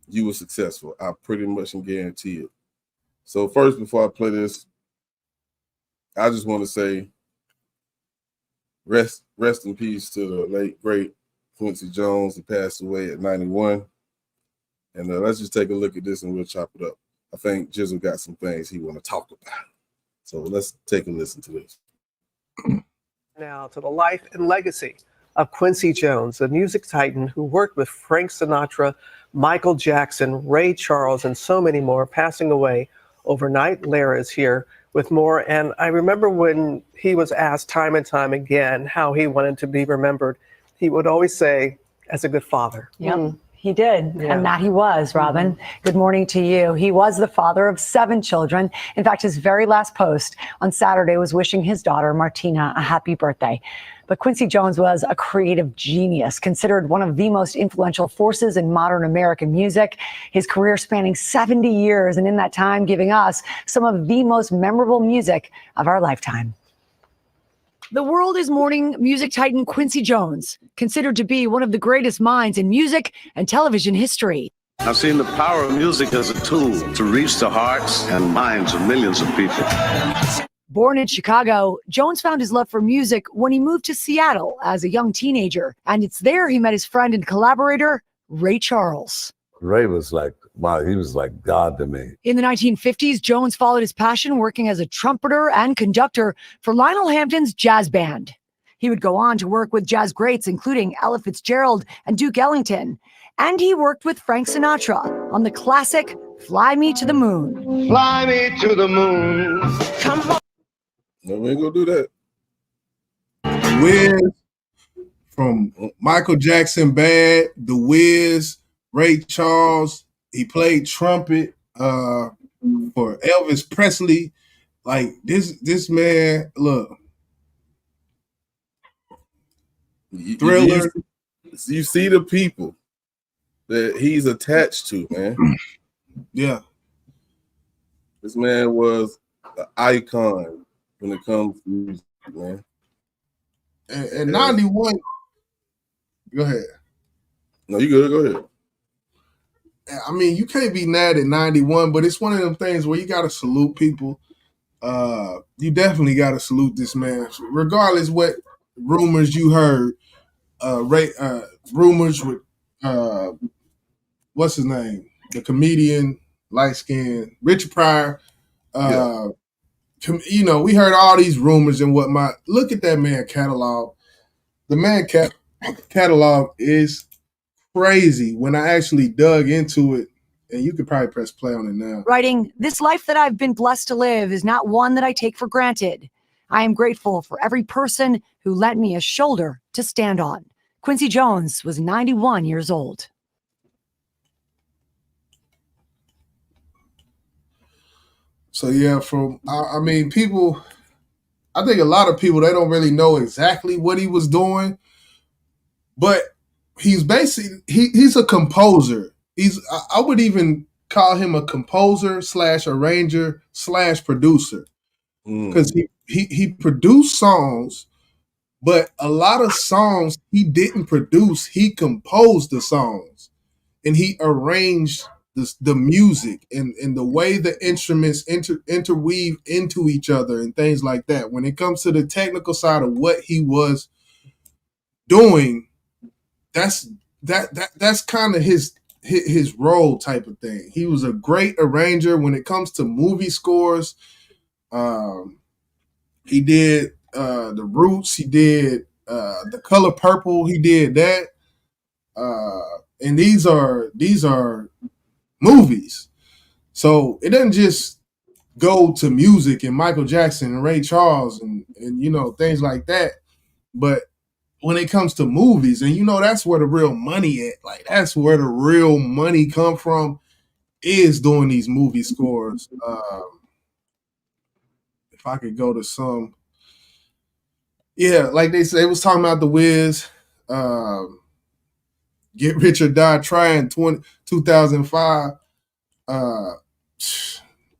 you were successful. I pretty much can guarantee it. So first, before I play this, I just want to say rest in peace to the late, great Quincy Jones. He passed away at 91. And let's just take a look at this and we'll chop it up. I think Jizzle got some things he want to talk about. So let's take a listen to this. Now to the life and legacy of Quincy Jones, the music titan who worked with Frank Sinatra, Michael Jackson, Ray Charles, and so many more, passing away overnight. Lara is here with more. And I remember when he was asked time and time again how he wanted to be remembered, he would always say, as a good father. Yep. He did, and that he was, Robin. Good morning to you. He was the father of 7 children. In fact, his very last post on Saturday was wishing his daughter, Martina, a happy birthday. But Quincy Jones was a creative genius, considered one of the most influential forces in modern American music. His career spanning 70 years, and in that time giving us some of the most memorable music of our lifetime. The world is mourning music titan Quincy Jones, considered to be one of the greatest minds in music and television history. I've seen the power of music as a tool to reach the hearts and minds of millions of people. Born in Chicago, Jones found his love for music when he moved to Seattle as a young teenager, and it's there he met his friend and collaborator, Ray Charles. Ray was like, wow, he was like God to me. In the 1950s, Jones followed his passion working as a trumpeter and conductor for Lionel Hampton's jazz band. He would go on to work with jazz greats, including Ella Fitzgerald and Duke Ellington. And he worked with Frank Sinatra on the classic Fly Me to the Moon. Fly me to the moon. Come on. No, we ain't gonna do that. Wiz from Michael Jackson Bad, The Wiz, Ray Charles. He played trumpet for Elvis Presley. Like this man, look. Thriller. You see the people that he's attached to, man. Yeah. This man was an icon when it comes to music, man. And 91. Go ahead. No, you good. Go ahead. I mean, you can't be mad at 91, but it's one of them things where you got to salute people. You definitely got to salute this man, regardless what rumors you heard. Rumors with what's his name, the comedian, light skinned Richard Pryor. You know, we heard all these rumors and whatnot. Look at that man catalog. The man catalog is crazy when I actually dug into it, and you could probably press play on it now. Writing, "This life that I've been blessed to live is not one that I take for granted. I am grateful for every person who lent me a shoulder to stand on." Quincy Jones was 91 years old. So yeah, I mean, people, I think a lot of people, they don't really know exactly what he was doing, but he's basically, he's a composer. I would even call him a composer / arranger / producer, because he produced songs, but a lot of songs he didn't produce. He composed the songs and he arranged the music and the way the instruments interweave into each other and things like that. When it comes to the technical side of what he was doing, that's kind of his role type of thing. He was a great arranger when it comes to movie scores. He did The Roots. He did The Color Purple. He did that. And these are movies. So it doesn't just go to music and Michael Jackson and Ray Charles and you know, things like that. But when it comes to movies, and you know, that's where the real money at. Like, that's where the real money come from, is doing these movie scores. If I could go to some, yeah, like they say, it was talking about The Wiz. Get Rich or Die Trying 2005.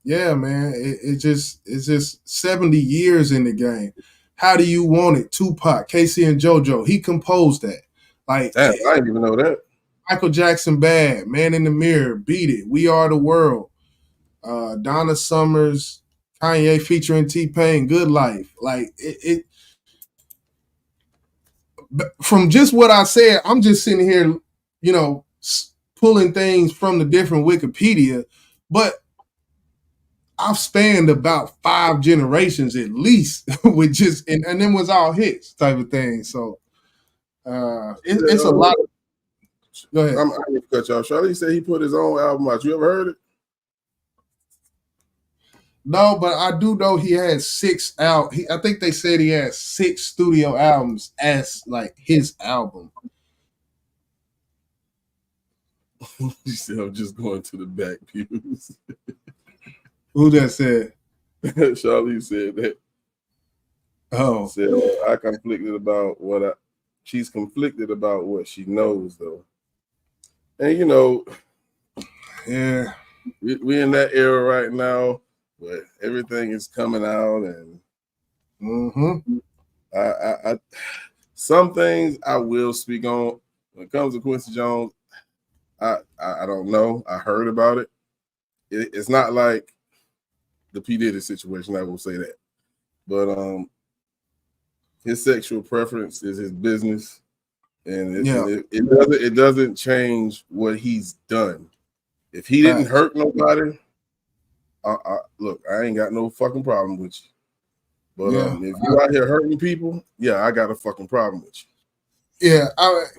Yeah, man. It's just 70 years in the game. How Do You Want It? Tupac, Casey and JoJo. He composed that. Like, damn, I didn't even know that. Michael Jackson, Bad, Man in the Mirror, Beat It, We Are the World. Donna Summers, Kanye featuring T-Pain, Good Life. Like it from just what I said, I'm just sitting here, you know, pulling things from the different Wikipedia, but I've spanned about 5 generations at least with just and then was all hits type of thing. So it's a lot. Go ahead. I'm going to cut y'all. Charlie said he put his own album out. You ever heard it? No, but I do know he had 6 out. I think they said he had 6 studio albums as like his album. He said, I'm just going to the back pews. Who that said? Charlie said that. Oh. Said, I conflicted about what she's conflicted about what she knows though. And you know, yeah, we in that era right now. But everything is coming out, and I some things I will speak on. When it comes to Quincy Jones, I don't know. I heard about it. It's not like the P. Diddy situation. I will say that, but his sexual preference is his business, and it doesn't change what he's done. If he didn't hurt nobody. Look, I ain't got no fucking problem with you. But if you out here hurting people, I got a fucking problem with you. Yeah,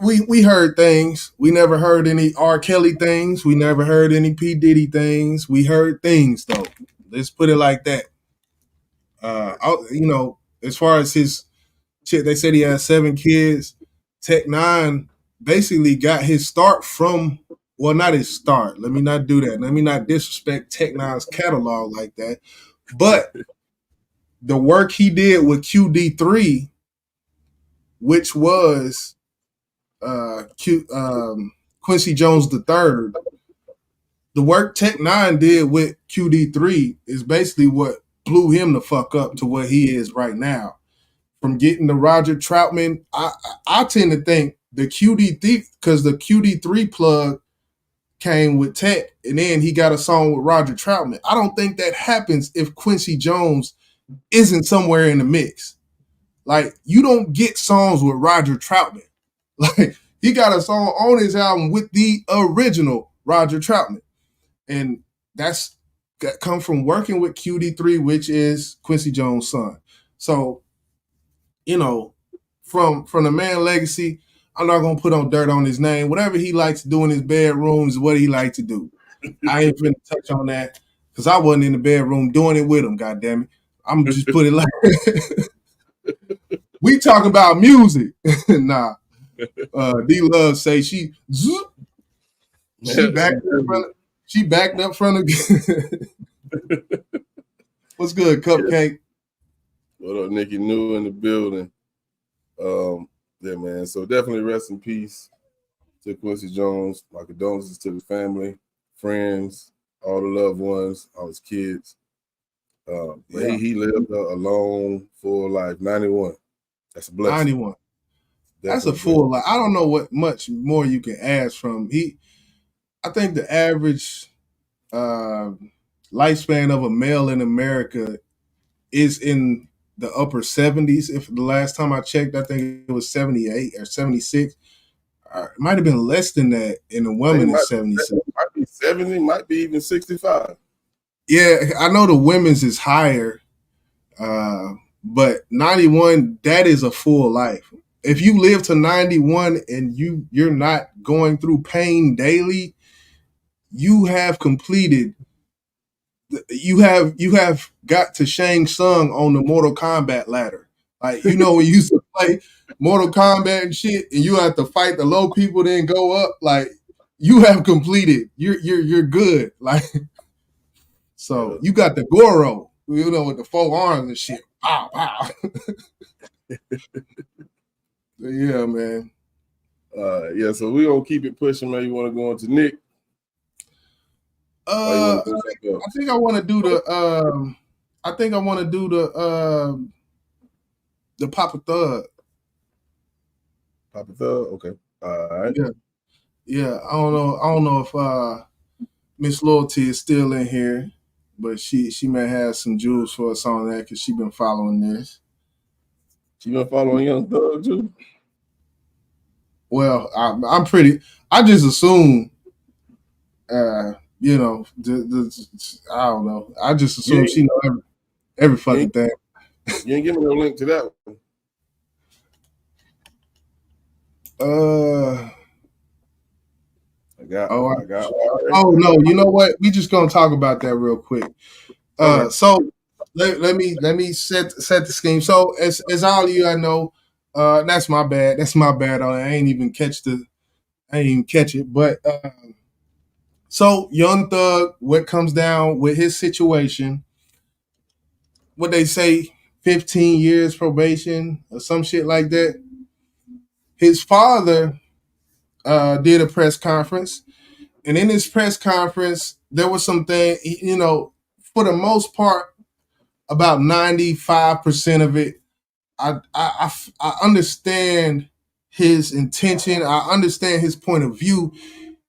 we heard things. We never heard any R. Kelly things. We never heard any P. Diddy things. We heard things though. Let's put it like that. You know, as far as his shit, they said he had 7 kids. Tech 9 basically got his start from. Well, not his start. Let me not do that. Let me not disrespect Tech 9's catalog like that. But the work he did with QD3, which was Quincy Jones III, the work Tech 9 did with QD3 is basically what blew him the fuck up to what he is right now. From getting the Roger Troutman, I tend to think the QD3, because the QD3 plug came with Tech, and then he got a song with Roger Troutman. I don't think that happens if Quincy Jones isn't somewhere in the mix. Like, you don't get songs with Roger Troutman. Like, he got a song on his album with the original Roger Troutman. And that come from working with QD3, which is Quincy Jones' son. So, you know, from the man legacy, I'm not going to put on dirt on his name. Whatever he likes to do in his bedroom is what he likes to do. I ain't finna touch on that because I wasn't in the bedroom doing it with him, goddammit. I'm just put it like we talk about music. Nah. D-Love say she backed up front of What's good, Cupcake? What up, Nikki New in the building? Yeah, man. So definitely rest in peace to Quincy Jones. My condolences to the family, friends, all the loved ones, all his kids. He lived a long, full life. 91. That's a blessing. 91. That's a full life. I don't know what much more you can ask from. I think the average lifespan of a male in America is in the upper 70s. If the last time I checked, I think it was 78 or 76. It might have been less than that in the women in 76. Might be 70, might be even 65. Yeah, I know the women's is higher, but 91, that is a full life. If you live to 91 and you're not going through pain daily, you have completed. You have got to Shang Tsung on the Mortal Kombat ladder. Like, you know, when you used to play Mortal Kombat and shit, and you have to fight the low people, then go up. Like, you have completed. You're good. Like, so you got the Goro, you know, with the 4 arms and shit. Pow, pow. Yeah, man. Yeah, so we gonna keep it pushing, man. You want to go into Nick? I think I want to do the. I think I want to do the Poppa Thug. Poppa Thug, okay. All right. Yeah. I don't know if Miss Loyalty is still in here, but she may have some jewels for us on that because she been following this. She been following Young Thug too. Well, I'm pretty. I just assume. You know, I don't know. I just assume she know every fucking thing. You ain't giving me a link to that one. I got. Oh no! You know what? We just gonna talk about that real quick. So let me set the scheme. So as all of you I know, that's my bad. That's my bad. I ain't even catch it. But so Young Thug, what comes down with his situation? What they say, 15 years probation or some shit like that. His father did a press conference, and in his press conference, there was something, you know, for the most part, about 95% of it, I understand his intention. I understand his point of view,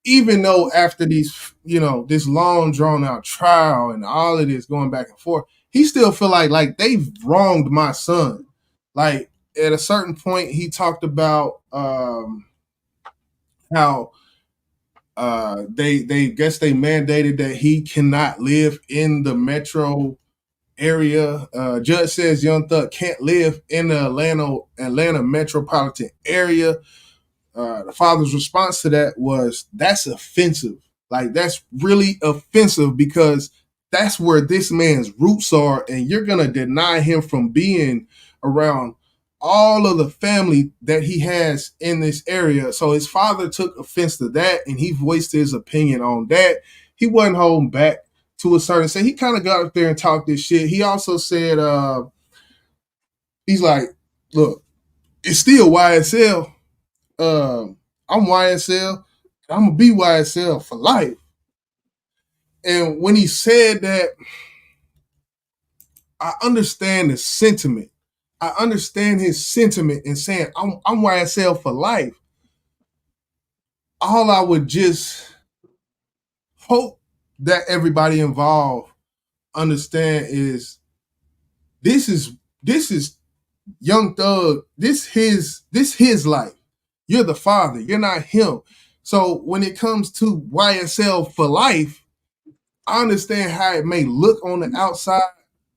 even though after these, you know, this long drawn out trial and all of this going back and forth, he still feel like they've wronged my son. Like at a certain point, he talked about how they guess they mandated that he cannot live in the metro area. Judge says Young Thug can't live in the Atlanta metropolitan area. The father's response to that was, that's offensive. Like, that's really offensive because that's where this man's roots are, and you're going to deny him from being around all of the family that he has in this area. So his father took offense to that, and he voiced his opinion on that. He wasn't holding back to a certain extent. He kind of got up there and talked this shit. He also said, he's like, look, it's still YSL. I'm YSL. I'm gonna be YSL for life. And when he said that, I understand the sentiment. I understand his sentiment in saying I'm YSL for life. All I would just hope that everybody involved understand is this is Young Thug. This his life. You're the father. You're not him. So when it comes to YSL for life, I understand how it may look on the outside,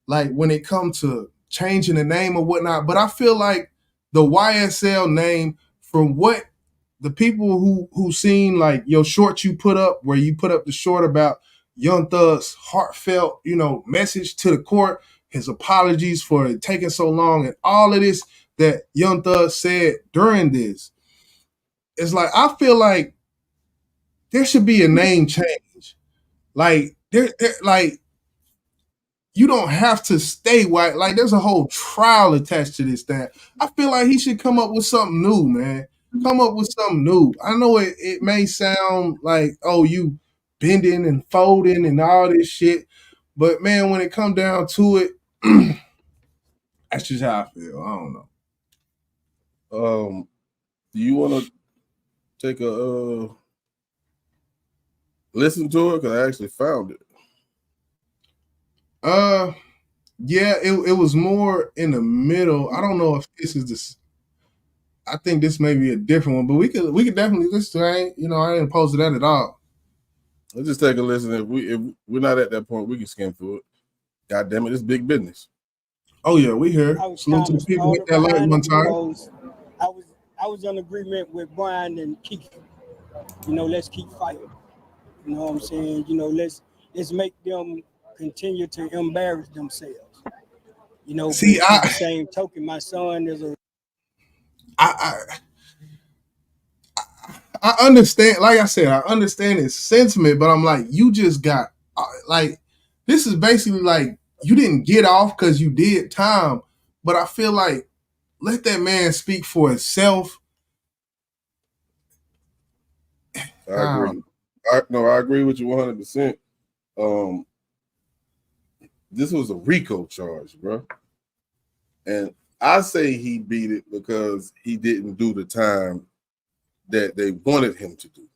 like when it comes to changing the name or whatnot. But I feel like the YSL name, from what the people who seen like your short you put up, where you put up the short about Young Thug's heartfelt, you know, message to the court, his apologies for it taking so long, and all of this that Young Thug said during this. It's like, I feel like there should be a name change. Like like you don't have to stay white. Like there's a whole trial attached to this thing. I feel like he should come up with something new, man. Come up with something new. I know it may sound like, oh, you bending and folding and all this shit, but man, when it come down to it, that's just how I feel. I don't know. Do you want to take a listen to it? Because I actually found it. Yeah, it was more in the middle. I don't know if this is this. I think this may be a different one, but we could definitely listen to it. I ain't opposed to that at all. Let's just take a listen. If we're not at that point, we can skim through it. God damn it, it's big business. Oh yeah, we here. Salute to the people hit that light one time. I was in agreement with Brian and Keith. Let's keep fighting. You know what I'm saying? Let's make them continue to embarrass themselves. See, at the same token, my son is a. I understand. Like I said, I understand his sentiment, but I'm like, you just got like, this is basically like you didn't get off because you did time. But I feel like let that man speak for himself. I agree. I agree with you 100%. This was a RICO charge, bro. And I say he beat it because he didn't do the time that they wanted him to do.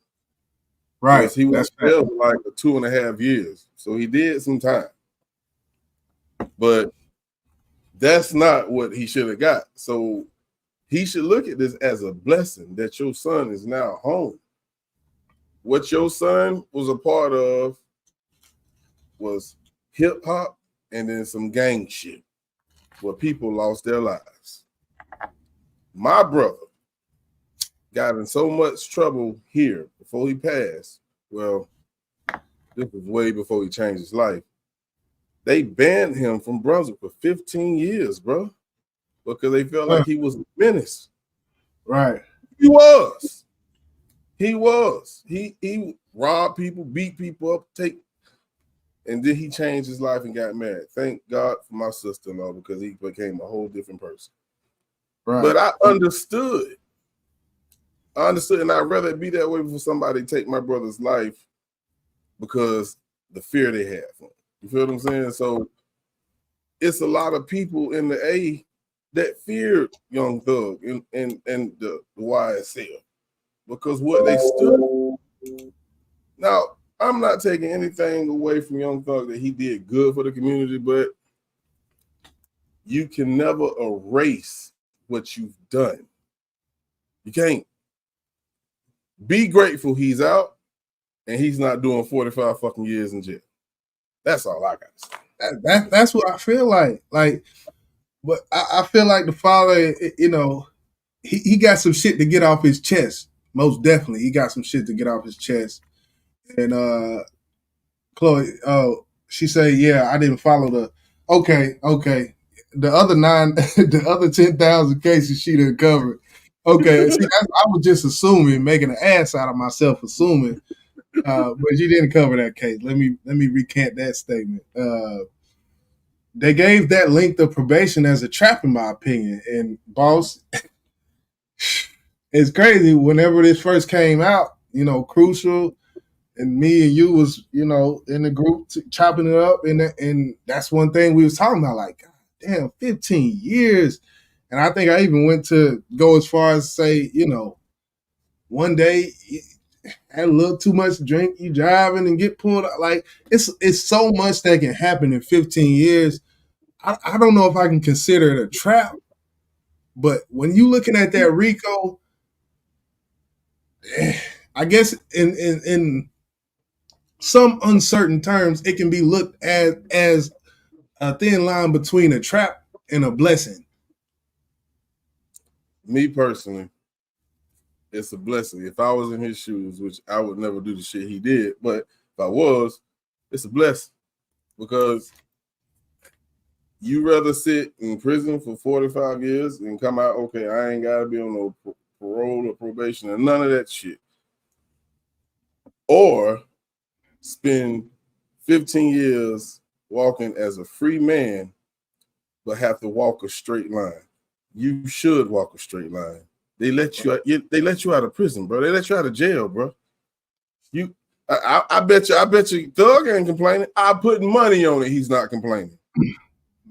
Right. Because he was jailed for like 2.5 years. So he did some time. But that's not what he should have got. So he should look at this as a blessing that your son is now home. What your son was a part of was hip hop and then some gang shit where people lost their lives. My brother got in so much trouble here before he passed. Well, this was way before he changed his life. They banned him from Brunswick for 15 years, bro, because they felt like he was a menace. Right. He was. He robbed people, beat people up, and then he changed his life and got married. Thank God for my sister-in-law because he became a whole different person. Right. But I understood. And I'd rather be that way for somebody to take my brother's life because the fear they have for him. You feel what I'm saying? So it's a lot of people in the A that feared Young Thug and the YSL because what they stood. Now, I'm not taking anything away from Young Thug that he did good for the community, but you can never erase what you've done. You can't. Be grateful he's out and he's not doing 45 fucking years in jail. That's all I got to say. That's what I feel like. But I feel like the father, he got some shit to get off his chest. Most definitely, he got some shit to get off his chest. And Chloe, she said, "Yeah, I didn't follow the." Okay. The other 10,000 cases she done covered. Okay, see, I was just assuming, making an ass out of myself, assuming, but you didn't cover that case. Let me recant that statement. They gave that length of probation as a trap, in my opinion. And boss, it's crazy. Whenever this first came out, Crucial and me and you was, in the group chopping it up, and that's one thing we was talking about. Like, God damn, 15 years. And I think I even went to go as far as say, one day you had a little too much drink, you driving and get pulled out. Like, it's so much that can happen in 15 years. I don't know if I can consider it a trap, but when you looking at that RICO, I guess in some uncertain terms, it can be looked at as a thin line between a trap and a blessing. Me personally, it's a blessing. If I was in his shoes, which I would never do the shit he did, but if I was, it's a blessing because you rather sit in prison for 45 years and come out, okay, I ain't got to be on no parole or probation and none of that shit. Or spend 15 years walking as a free man, but have to walk a straight line. You should walk a straight line. They let you out of prison, bro. They let you out of jail, bro. I bet you Thug ain't complaining. I put money on it. He's not complaining.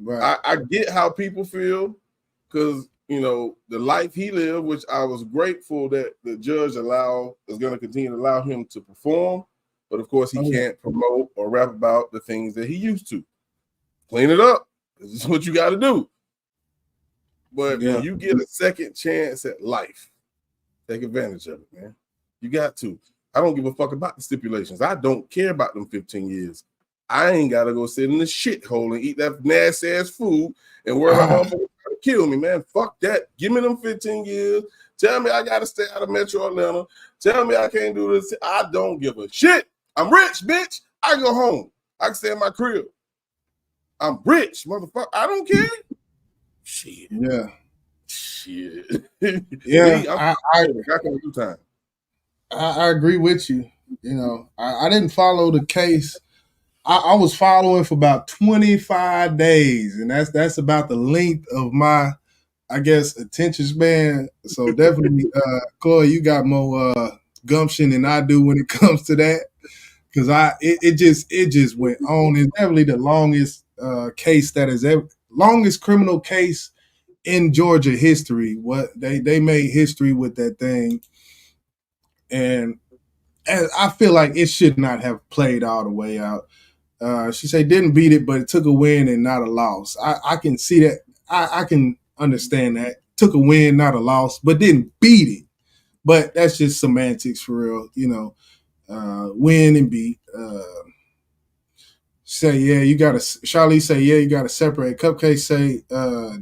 Right. I get how people feel because the life he lived, which I was grateful that the judge is going to continue to allow him to perform, but of course he can't promote or rap about the things that he used to. Clean it up. This is what you got to do. But when you get a second chance at life, take advantage of it, man. You got to. I don't give a fuck about the stipulations. I don't care about them 15 years. I ain't got to go sit in the shithole and eat that nasty ass food and worry about motherfuckers trying to kill me, man. Fuck that. Give me them 15 years. Tell me I got to stay out of Metro Atlanta. Tell me I can't do this. I don't give a shit. I'm rich, bitch. I go home. I can stay in my crib. I'm rich, motherfucker. I don't care. Shit. Yeah. Shit. Yeah. I can do time. I agree with you. I didn't follow the case. I was following for about 25 days, and that's about the length of my, I guess, attention span. So definitely, Chloe, you got more gumption than I do when it comes to that. Because it just went on. It's definitely the longest case that is ever longest criminal case in Georgia history. What they made history with that thing, and I feel like it should not have played all the way out. She said didn't beat it, but it took a win and not a loss. I can see that. I can understand that. Took a win, not a loss, but didn't beat it. But that's just semantics for real, you know. Win and beat. Say yeah, you gotta. Charlie say yeah, you gotta separate. Cupcake say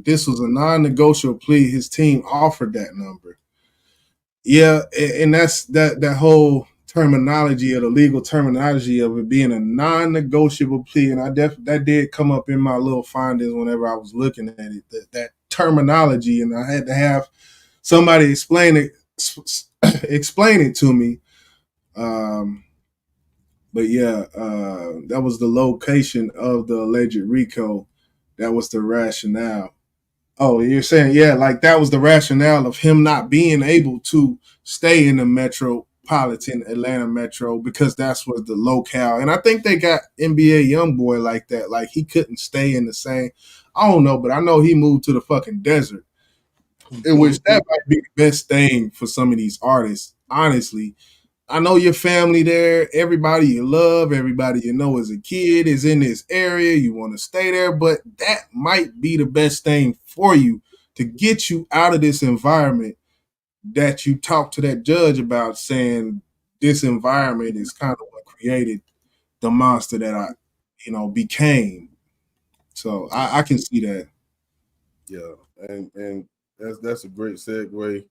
this was a non-negotiable plea. His team offered that number. Yeah, and that's that whole terminology of the legal terminology of it being a non-negotiable plea, and that did come up in my little findings whenever I was looking at it. That terminology, and I had to have somebody explain it to me. But yeah, that was the location of the alleged RICO. That was the rationale. Oh, you're saying, yeah, like that was the rationale of him not being able to stay in the metropolitan Atlanta metro because that's what the locale. And I think they got NBA YoungBoy like that. Like he couldn't stay in the same. I don't know, but I know he moved to the fucking desert, in which that might be the best thing for some of these artists, honestly. I know your family there, everybody you love, everybody you know as a kid is in this area. You want to stay there, but that might be the best thing for you to get you out of this environment that you talked to that judge about, saying this environment is kind of what created the monster that I, became. So I can see that. Yeah, and that's a great segue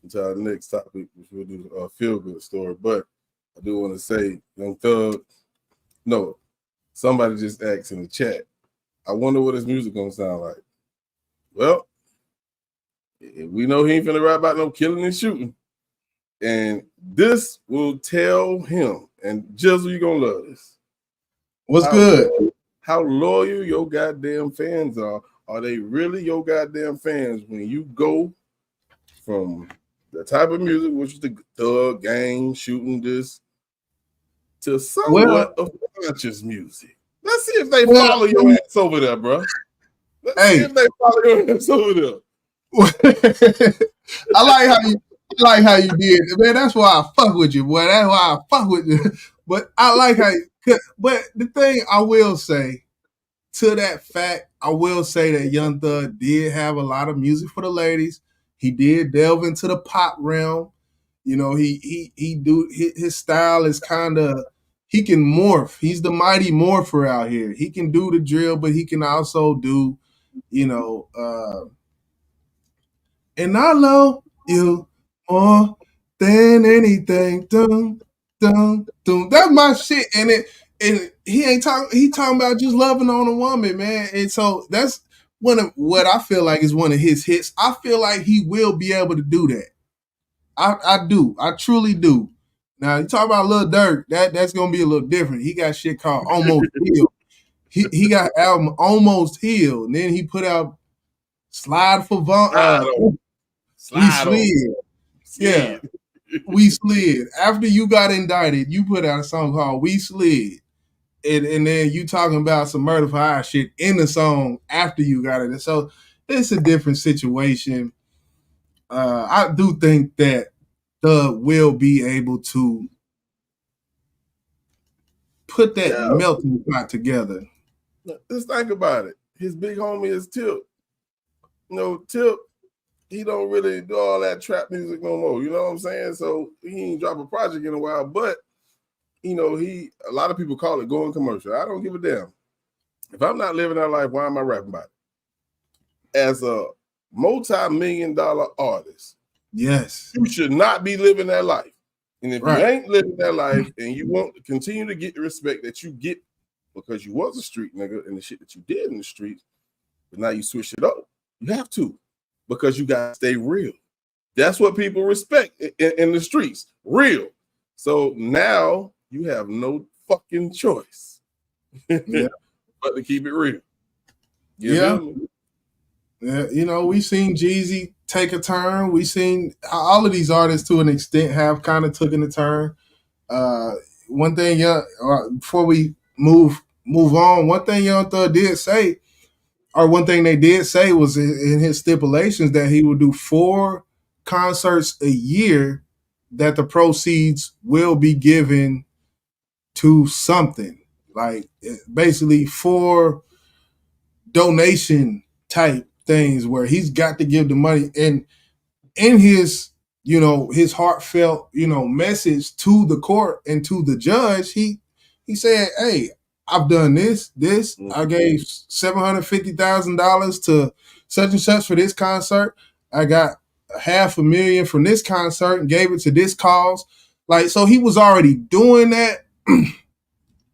into our next topic, which we'll do a feel-good story. But I do want to say, Young Thug, no, somebody just asked in the chat, I wonder what his music gonna sound like. Well, we know he ain't finna rap about no killing and shooting. And this will tell him, and Jizzle, you gonna love this. What's good? How loyal your goddamn fans are. Are they really your goddamn fans when you go from the type of music, which is the thug gang shooting this, to somewhat of conscious music? Let's see if they follow your ass over there, bro. Let's see if they follow your ass over there. I like how you did it, man. That's why I fuck with you, boy. That's why I fuck with you. But I like how but the thing I will say to that fact, I will say that Young Thug did have a lot of music for the ladies. He did delve into the pop realm. His style is kind of, he can morph. He's the mighty morpher out here. He can do the drill, but he can also do, and I love you more than anything. Dun, dun, dun. That's my shit. And he talking about just loving on a woman, man. And so that's one of what I feel like is one of his hits. I feel like he will be able to do that. I do. I truly do. Now you talk about Lil Durk, that's gonna be a little different. He got shit called Almost Healed. He got album Almost Healed, and then he put out Slide for Vaughn. We slid. Yeah, We Slid. After you got indicted, you put out a song called We Slid. And then you talking about some murder for hire shit in the song after you got it. So it's a different situation. I do think that Thug will be able to put that melting pot together. Just think about it. His big homie is Tip. Tip, he don't really do all that trap music no more. You know what I'm saying? So he ain't drop a project in a while, but a lot of people call it going commercial. I don't give a damn. If I'm not living that life, why am I rapping about it? As a multi-million-dollar artist, yes, you should not be living that life. And if you ain't living that life and you want to continue to get the respect that you get because you was a street nigga and the shit that you did in the streets, but now you switch it up, you have to, because you got to stay real. That's what people respect in the streets, real. So now you have no fucking choice but to keep it real. You know? Yeah, you know, we seen Jeezy take a turn. We seen all of these artists to an extent have kind of taken a turn. One thing, before we move on, one thing Young Thug did say, or one thing they did say was in his stipulations that he would do 4 concerts a year, that the proceeds will be given to something, like basically 4 donation type things where he's got to give the money. And in his, his heartfelt, message to the court and to the judge, he said, "Hey, I've done this. I gave $750,000 to such and such for this concert. I got $500,000 from this concert and gave it to this cause." Like, so he was already doing that.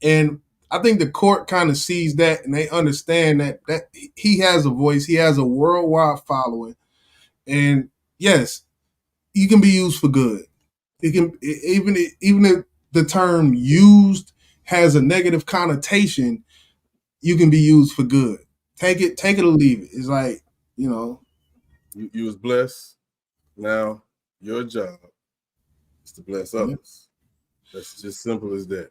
And I think the court kind of sees that, and they understand that he has a voice. He has a worldwide following. And yes, he can be used for good. It can, even if the term used has a negative connotation, you can be used for good. Take it or leave it. It's like, you was blessed. Now your job is to bless others. That's just simple as that.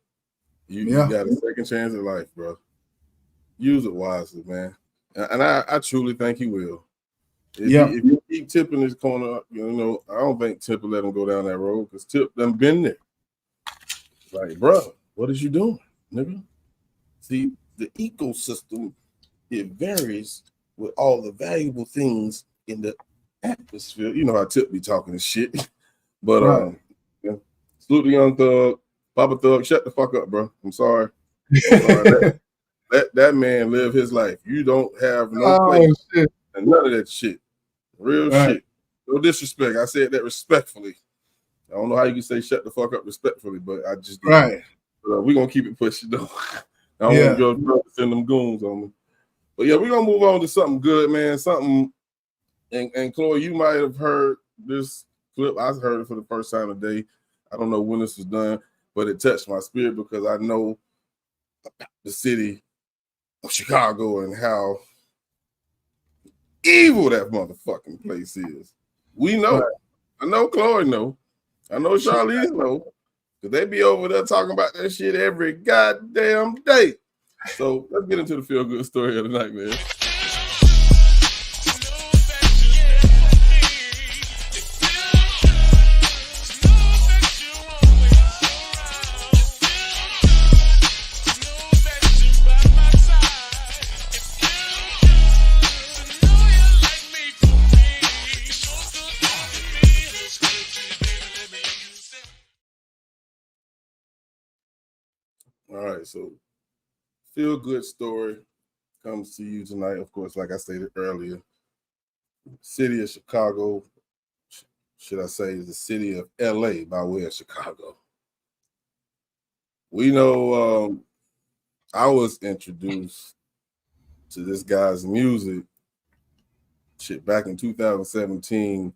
You got a second chance at life, bro. Use it wisely, man. And I truly think he will. If you keep tipping his corner, I don't think Tip will let him go down that road, because Tip done been there. Like, bro, what is you doing, nigga? See, the ecosystem, it varies with all the valuable things in the atmosphere. You know how Tip be talking this shit. But salute the Young Thug. Papa Thug, shut the fuck up, bro. I'm sorry. That man live his life. You don't have no place and none of that shit. Real shit. No disrespect. I said that respectfully. I don't know how you can say shut the fuck up respectfully, but I just did. But, we're gonna keep it pushing though. I don't want to go send them goons on me. But yeah, we're gonna move on to something good, man. Something, and Chloe, you might have heard this clip. I heard it for the first time today. I don't know when this was done, but it touched my spirit because I know the city of Chicago and how evil that motherfucking place is. We know. I know Chloe know. I know Charlize know. Because they be over there talking about that shit every goddamn day. So let's get into the feel-good story of the night, man. All right, so feel good story comes to you tonight. Of course, like I stated earlier, city of Chicago, should I say, is the city of LA by way of Chicago. We know I was introduced to this guy's music back in 2017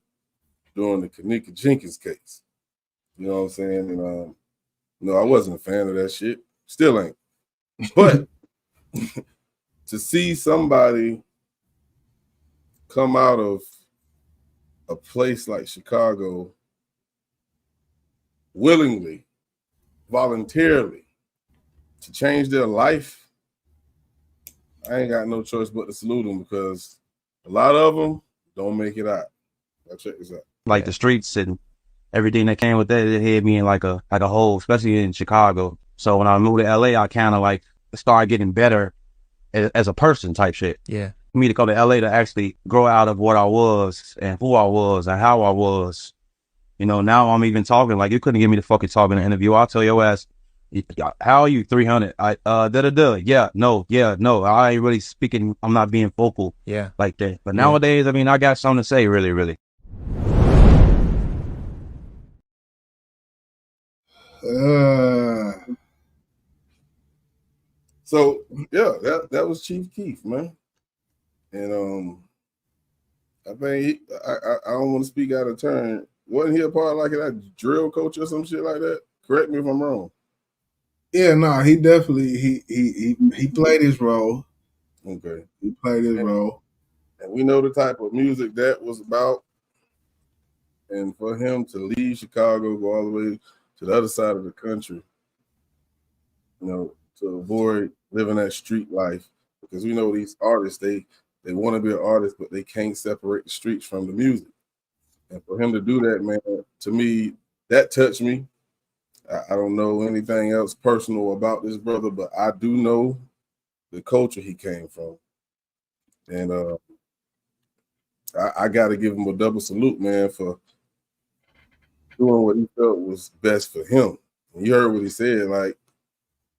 during the Kanika Jenkins case. You know what I'm saying? And I wasn't a fan of that shit. Still ain't. But to see somebody come out of a place like Chicago willingly, voluntarily, to change their life, I ain't got no choice but to salute them, because a lot of them don't make it out. Now check this out. Like the streets and everything that came with that, it hit me in like a whole, especially in Chicago. So when I moved to LA, I kind of like started getting better as a person type shit. Yeah. For me to go to LA to actually grow out of what I was and who I was and how I was. Now I'm even talking, like you couldn't get me to fucking talk in an interview. I'll tell your ass, how are you? 300. Yeah, no. I ain't really speaking. I'm not being vocal. Yeah. Like that. But nowadays, I mean, I got something to say, really, really. So yeah, that was Chief Keef, man. And I think I don't want to speak out of turn. Wasn't he a part like that drill coach or some shit like that? Correct me if I'm wrong. Yeah, no, he definitely he played his role. Okay. He played his role. And we know the type of music that was about. And for him to leave Chicago, go all the way to the other side of the country, you know, to avoid living that street life, because we know these artists, they want to be an artist, but they can't separate the streets from the music. And for him to do that, man, to me, that touched me. I don't know anything else personal about this brother, but I do know the culture he came from. And I got to give him a double salute, man, for doing what he felt was best for him. And you heard what he said, like,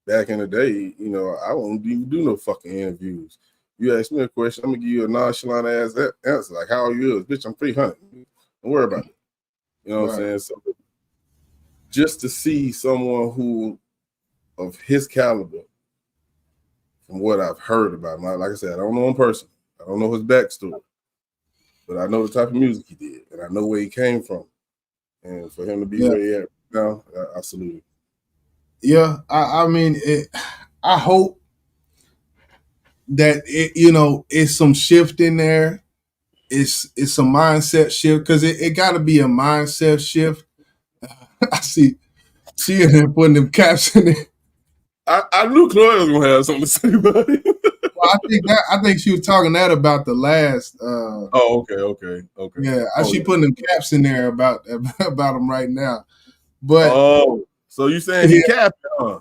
back in the day, you know, I won't even do no fucking interviews. You ask me a question, I'm gonna give you a nonchalant ass answer, like, how are you? Bitch, I'm 300. Don't worry about it. You know what I'm saying? So just to see someone who of his caliber, from what I've heard about him, like I said, I don't know him personally. I don't know his backstory, but I know the type of music he did, and I know where he came from. And for him to be where he at now, I salute him. Yeah, I mean, I hope that it's some shift in there. It's a mindset shift, because it got to be a mindset shift. I see she in there putting them caps in there. I knew Chloe was gonna have something to say about it. Well, I think she was talking that about the last. Okay. Yeah, she putting them caps in there about them right now. But so you saying he capped, huh?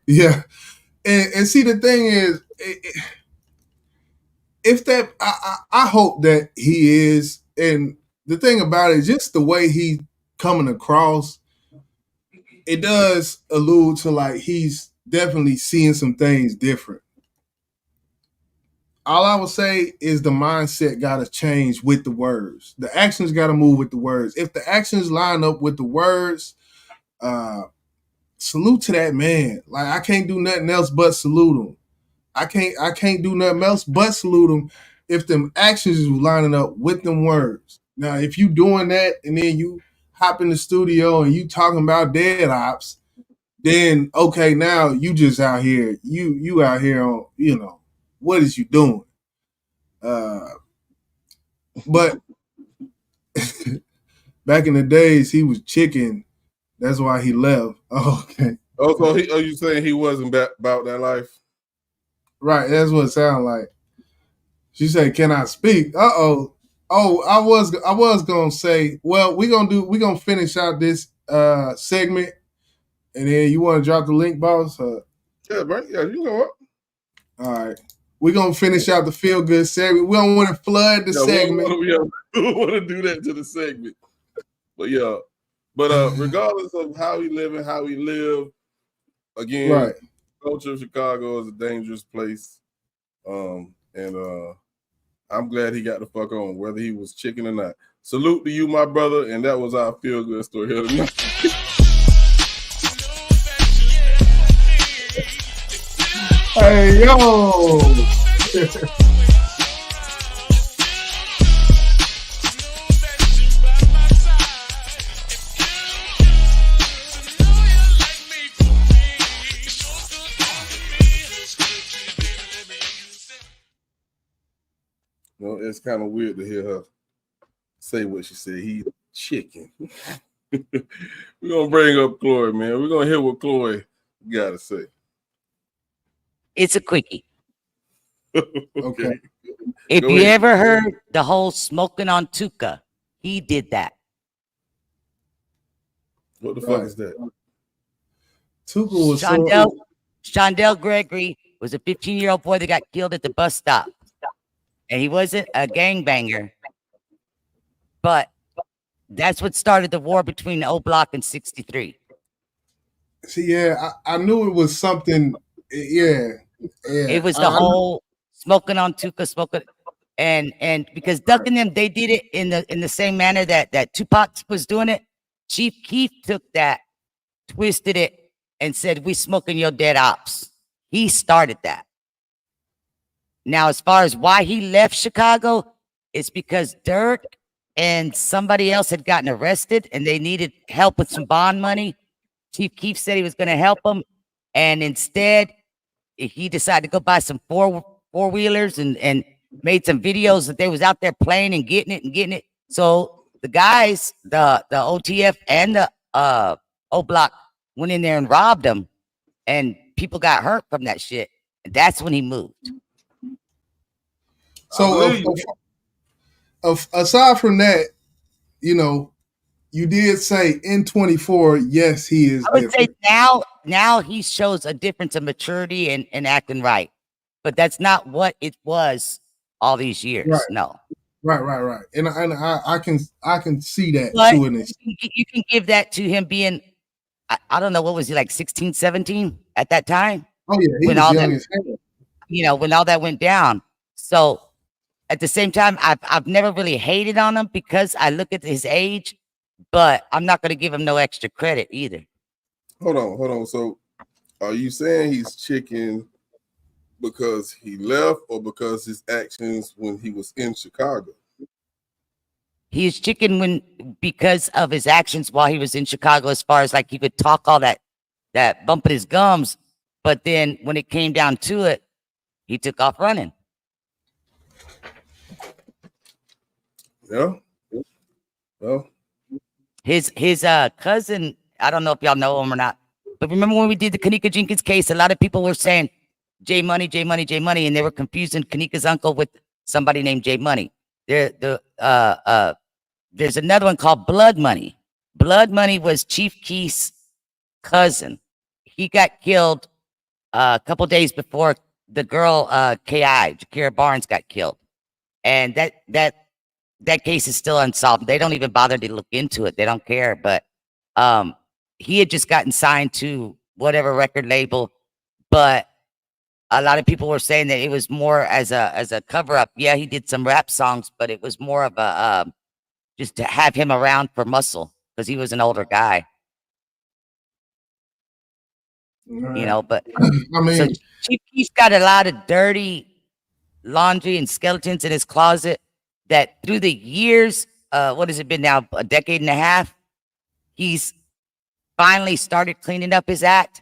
Yeah, and see, the thing is, if that, I hope that he is, and the thing about it, just the way he coming across, it does allude to like he's definitely seeing some things different. All I would say is the mindset got to change with the words. The actions got to move with the words. If the actions line up with the words, salute to that man. Like, I can't do nothing else but salute him. I can't do nothing else but salute him if them actions is lining up with them words. Now, if you doing that and then you hop in the studio and you talking about dead ops, then okay, now you just out here. You out here on, what is you doing? But back in the days, he was chicken. That's why he left. Oh, okay. Oh, so are you saying he wasn't about that life? Right, that's what it sounded like. She said, "Can I speak?" Oh, I was gonna say, well, we're gonna finish out this segment, and then you want to drop the link, boss? Yeah, bro. Yeah, you know what? All right. We're going to finish out the feel good segment. We don't want to flood the segment. We don't want to do that to the segment. But yeah. But regardless of how he living, how he lived, again, right. Culture of Chicago is a dangerous place. And I'm glad he got the fuck on, whether he was chicken or not. Salute to you, my brother, and that was our feel good story here tonight. Hey, yo. You know, it's kind of weird to hear her say what she said. He's chicken. We're going to bring up Chloe, man. We're going to hear what Chloe got to say. It's a quickie. Okay. If you ever heard the whole smoking on Tuka, he did that. What the fuck is that? Tuka was Shondell Gregory was a 15-year-old boy that got killed at the bus stop. And he wasn't a gangbanger. But that's what started the war between O Block and 63. See, yeah, I knew it was something. Yeah. It was the whole smoking on Tuka, smoking, and because Duck and them, they did it in the same manner that Tupac was doing it. Chief Keef took that, twisted it, and said, "We smoking your dead ops." He started that. Now, as far as why he left Chicago, it's because Dirk and somebody else had gotten arrested, and they needed help with some bond money. Chief Keef said he was going to help them, and instead, he decided to go buy some four-wheelers and made some videos that they was out there playing and getting it. So the guys, the OTF and the O Block went in there and robbed them, and people got hurt from that shit. And that's when he moved. So aside from that, you know, you did say in 24, yes, he is. I would say now he shows a difference of maturity and acting right, but that's not what it was all these years. Right. No. Right. And I can see that But to an extent. you can give that to him being, I don't know, what was he, like 16, 17 at that time? Oh yeah, he when was all young that, as hell. you know, when all that went down. So at the same time, I've never really hated on him because I look at his age, but I'm not going to give him no extra credit either. Hold on. So are you saying he's chicken because he left or because his actions when he was in Chicago? He's chicken because of his actions while he was in Chicago, as far as like he could talk all that bumping his gums, but then when it came down to it, he took off running. Yeah. Well, his cousin, I don't know if y'all know him or not, but remember when we did the Kanika Jenkins case, a lot of people were saying J Money, and they were confusing Kanika's uncle with somebody named J Money. There's another one called Blood Money. Blood Money was Chief Keith's cousin. He got killed a couple days before the girl K.I. Jakira Barnes got killed, and that case is still unsolved. They don't even bother to look into it. They don't care. But he had just gotten signed to whatever record label, but a lot of people were saying that it was more as a cover up. Yeah, he did some rap songs, but it was more of a just to have him around for muscle because he was an older guy. Right. You know, but I mean, so Chief Keef's got a lot of dirty laundry and skeletons in his closet that through the years, what has it been now, a decade and a half, he's finally started cleaning up his act.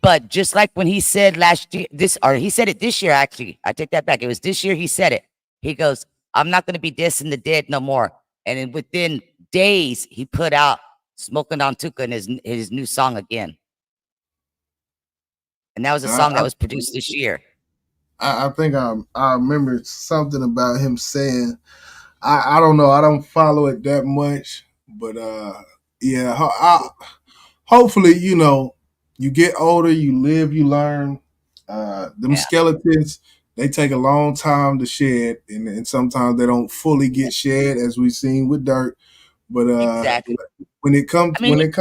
But just like when he said last year, he said it this year, actually, I take that back. It was this year he said it. He goes, I'm not going to be dissing the dead no more. And then within days, he put out Smoking on Tuka and his new song again. And that was a song that was produced this year. I think I remember something about him saying, I don't know, I don't follow it that much, but yeah, hopefully, you know, you get older, you live, you learn. Them skeletons, they take a long time to shed, and sometimes they don't fully get shed, as we've seen with Dirt. But exactly. when it comes, if he would have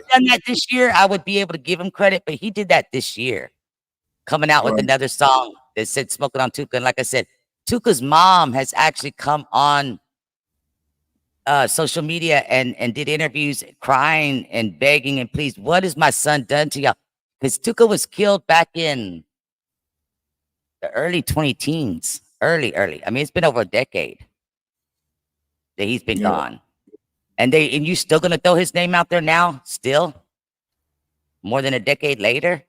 done that this year, I would be able to give him credit. But he did that this year, coming out with another song that said "Smoking on Tuka." And like I said, Tuka's mom has actually come on social media and did interviews, crying and begging and please, what has my son done to y'all? Because Tuka was killed back in the early 20-teens, early. I mean, it's been over a decade that he's been gone. And you still gonna throw his name out there now, still? More than a decade later?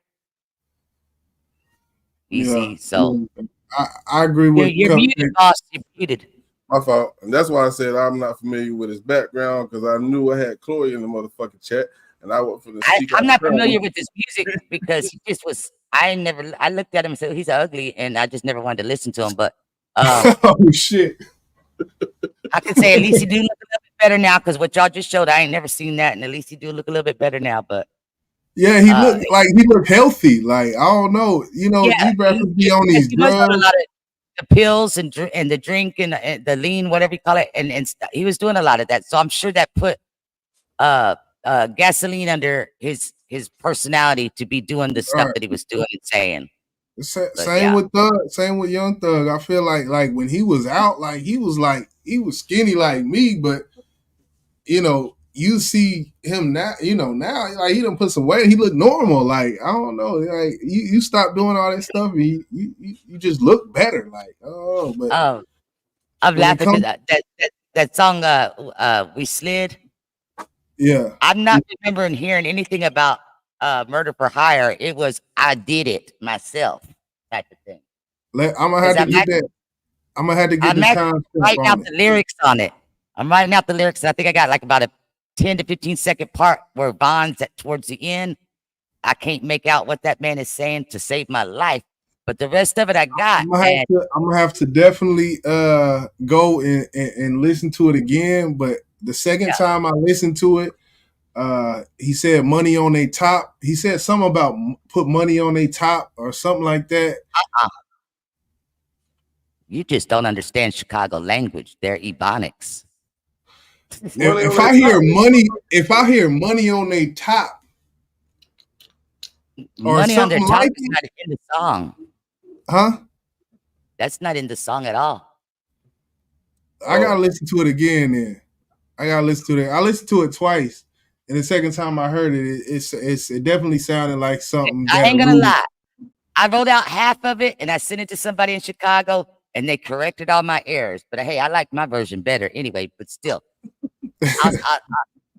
You see, so I agree with you're muted, boss. You're muted. My fault. And that's why I said I'm not familiar with his background, because I knew I had Chloe in the motherfucking chat, and I went for the I'm not familiar with his music because he just was. I looked at him and said he's ugly, and I just never wanted to listen to him. But oh shit, I can say at least he do look a little bit better now, because what y'all just showed, I ain't never seen that, and at least he do look a little bit better now. But yeah, he looked healthy. Like, I don't know, you know, you better be on these drugs. A lot of the pills and the drink and the lean, whatever you call it, and he was doing a lot of that. So I'm sure that put gasoline under his personality to be doing the stuff that he was doing and saying. Same with Thug, same with Young Thug. I feel like when he was out, he was skinny like me, but you know, you see him now, now like he done put some weight. He look normal. Like, I don't know, like you stop doing all that stuff and you just look better. Like, oh, but I'm laughing at that song. We Slid. Yeah, I'm not remembering hearing anything about Murder for Hire. It was I did it myself type of thing. I'm gonna have to get that. I'm gonna have to get I'm the actually time writing out on the it. lyrics on it. I'm writing out the lyrics. I think I got like about a 10 to 15 second part where Bond's at towards the end. I can't make out what that man is saying to save my life, but the rest of it I got. I'm gonna have to definitely go and listen to it again. But the second time I listened to it, he said money on a top. He said something about put money on a top or something like that. You just don't understand Chicago language. They're Ebonics. If I hear money on a top or Money on their something top like is not in the song. Huh? That's not in the song at all. I gotta listen to it again. Then I gotta listen to it. I listened to it twice, and the second time I heard it, it definitely sounded like something. I ain't gonna lie. I wrote out half of it and I sent it to somebody in Chicago, and they corrected all my errors. But hey, I like my version better anyway. But still,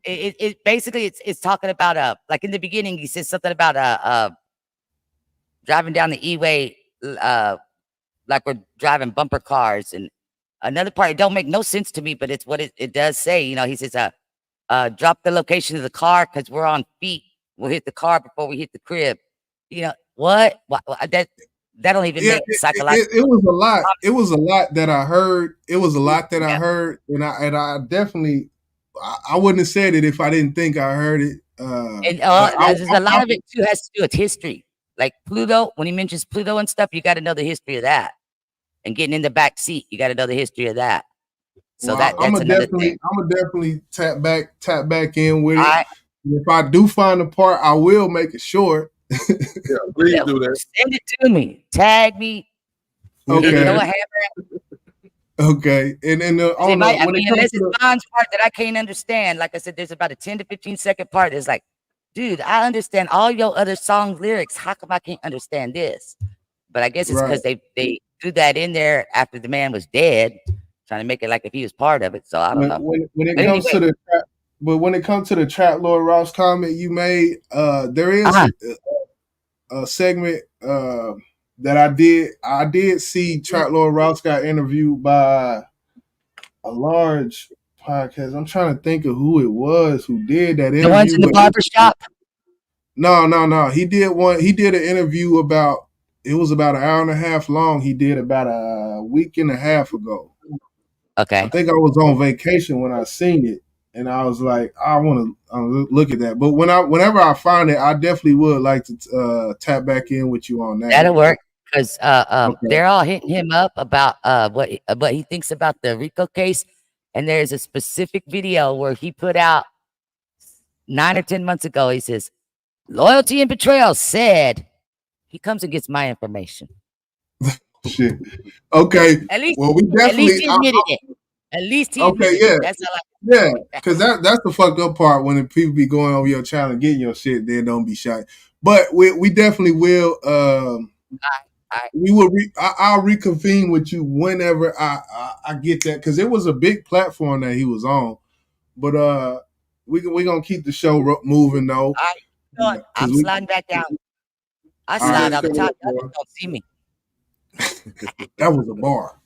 it basically it's talking about like in the beginning he says something about driving down the E-way like we're driving bumper cars, and another part it don't make no sense to me, but it's what it does say. You know, he says drop the location of the car because we're on feet. We'll hit the car before we hit the crib. You know what that don't even make psychological. It was a lot. It was a lot that I heard. It was a lot that I heard, and I definitely I wouldn't have said it if I didn't think I heard it. And there's a lot of it too has to do with history. Like Pluto, when he mentions Pluto and stuff, you got to know the history of that. And getting in the back seat, you got to know the history of that. So that's another thing. I'm gonna definitely tap back in with it. If I do find a part, I will make it short. Yeah, please do that. Send it to me. Tag me. Okay. Okay. And then unless it's Bond's part that I can't understand. Like I said, there's about a 10 to 15 second part that's like, dude, I understand all your other song lyrics. How come I can't understand this? But I guess it's because they threw that in there after the man was dead, trying to make it like if he was part of it. So I don't know. When it comes to the trap, but when it comes to the Trap Lord Ross comment you made, there is a segment that I did see Trap Lord Ross got interviewed by a large podcast. I'm trying to think of who it was who did that interview. The ones in the barbershop? No. He did one. He did an interview about. It was about an hour and a half long. He did about a week and a half ago. Okay. I think I was on vacation when I seen it, and I was like, I want to look at that. But whenever I find it, I definitely would like to tap back in with you on that. That'll work because they're all hitting him up about what he thinks about the RICO case, and there's a specific video where he put out 9 or 10 months ago. He says, "Loyalty and betrayal said." He comes and gets my information. Shit. Okay. At least, well, we definitely. At least he admitted it. At least he admitted it. That's all because that's the fucked up part when people be going over your channel and getting your shit, then don't be shy. But we definitely will. We will. I'll reconvene with you whenever I get that, because it was a big platform that he was on. But we gonna keep the show moving though. I'm sliding back down. I slide up the top. You don't see me. That was a bar.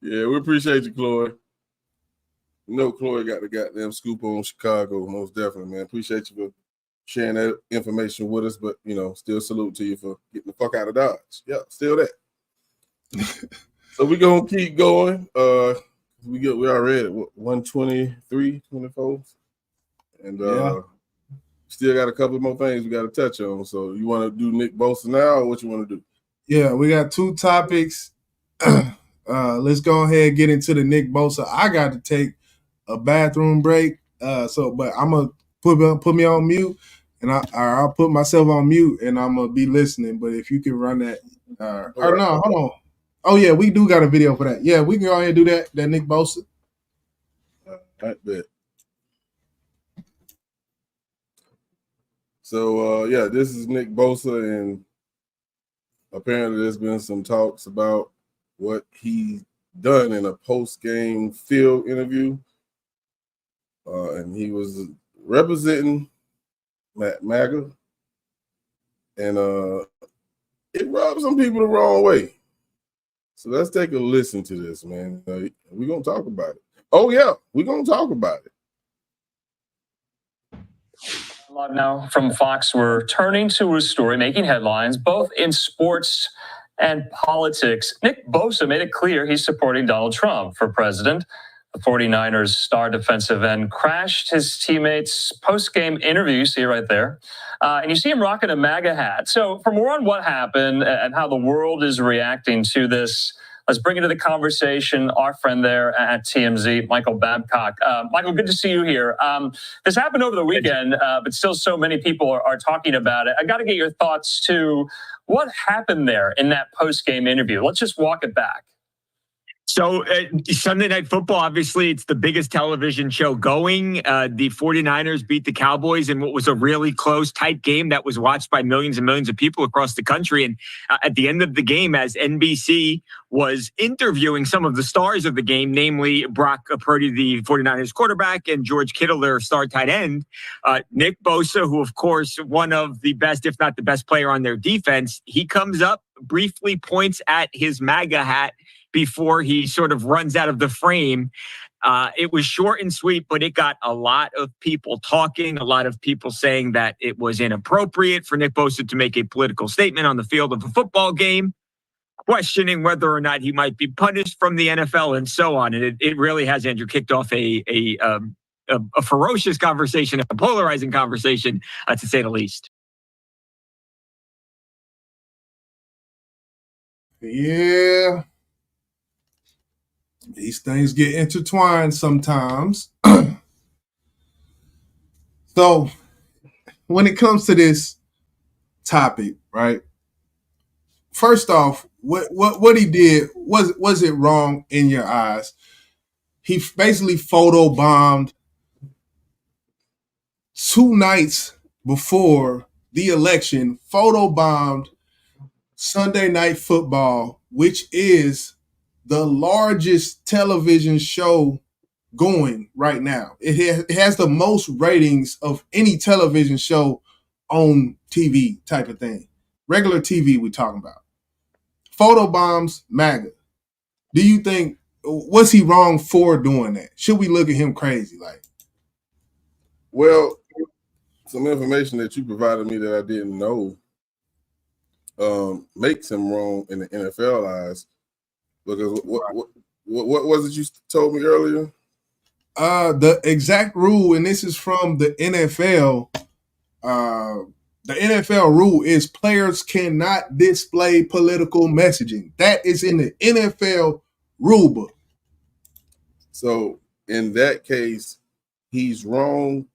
Yeah, we appreciate you, Chloe. You know, Chloe got the goddamn scoop on Chicago, most definitely, man. Appreciate you for sharing that information with us, but still salute to you for getting the fuck out of Dodge. Yeah, still that. So we gonna keep going. We already at 123, 24, and still got a couple more things we got to touch on. So you want to do Nick Bosa now, or what you want to do? Yeah, we got 2 topics. Let's go ahead and get into the Nick Bosa. I got to take a bathroom break. But I'm gonna put me on mute, and I'll put myself on mute, and I'm gonna be listening. But if you can run that, no, hold on. Oh yeah, we do got a video for that. Yeah, we can go ahead and do that. That Nick Bosa. I bet. So this is Nick Bosa, and apparently there's been some talks about what he done in a post-game field interview, and he was representing MAGA, and it rubbed some people the wrong way. So let's take a listen to this, man. We're going to talk about it. Oh, yeah, we're going to talk about it. Now from Fox, we're turning to a story making headlines both in sports and politics. Nick Bosa made it clear he's supporting Donald Trump for president. The 49ers star defensive end crashed his teammates' post-game interview. You see it right there. And you see him rocking a MAGA hat. So for more on what happened and how the world is reacting to this, let's bring into the conversation our friend there at TMZ, Michael Babcock. Michael, good to see you here. This happened over the weekend, but still so many people are talking about it. I got to get your thoughts to what happened there in that post-game interview. Let's just walk it back. So Sunday Night Football, obviously, it's the biggest television show going. The 49ers beat the Cowboys in what was a really close, tight game that was watched by millions and millions of people across the country. And at the end of the game, as NBC was interviewing some of the stars of the game, namely Brock Purdy, the 49ers quarterback, and George Kittle, their star tight end, Nick Bosa, who, of course, one of the best, if not the best player on their defense, he comes up, briefly points at his MAGA hat before he sort of runs out of the frame. It was short and sweet, but it got a lot of people talking, a lot of people saying that it was inappropriate for Nick Bosa to make a political statement on the field of a football game, questioning whether or not he might be punished from the NFL and so on. And it really has, Andrew, kicked off a ferocious conversation, a polarizing conversation, to say the least. Yeah. These things get intertwined sometimes. So when it comes to this topic, right? First off, what he did, was it wrong in your eyes? He basically photobombed 2 nights before the election, photobombed Sunday Night Football, which is the largest television show going right now. It has the most ratings of any television show on TV type of thing. Regular TV we're talking about. Photobombs MAGA. Do you think, was he wrong for doing that? Should we look at him crazy? Well, some information that you provided me that I didn't know makes him wrong in the NFL eyes. Because what was it you told me earlier? The exact rule, and this is from the NFL. The NFL rule is players cannot display political messaging. That is in the NFL rule book. So in that case, he's wrong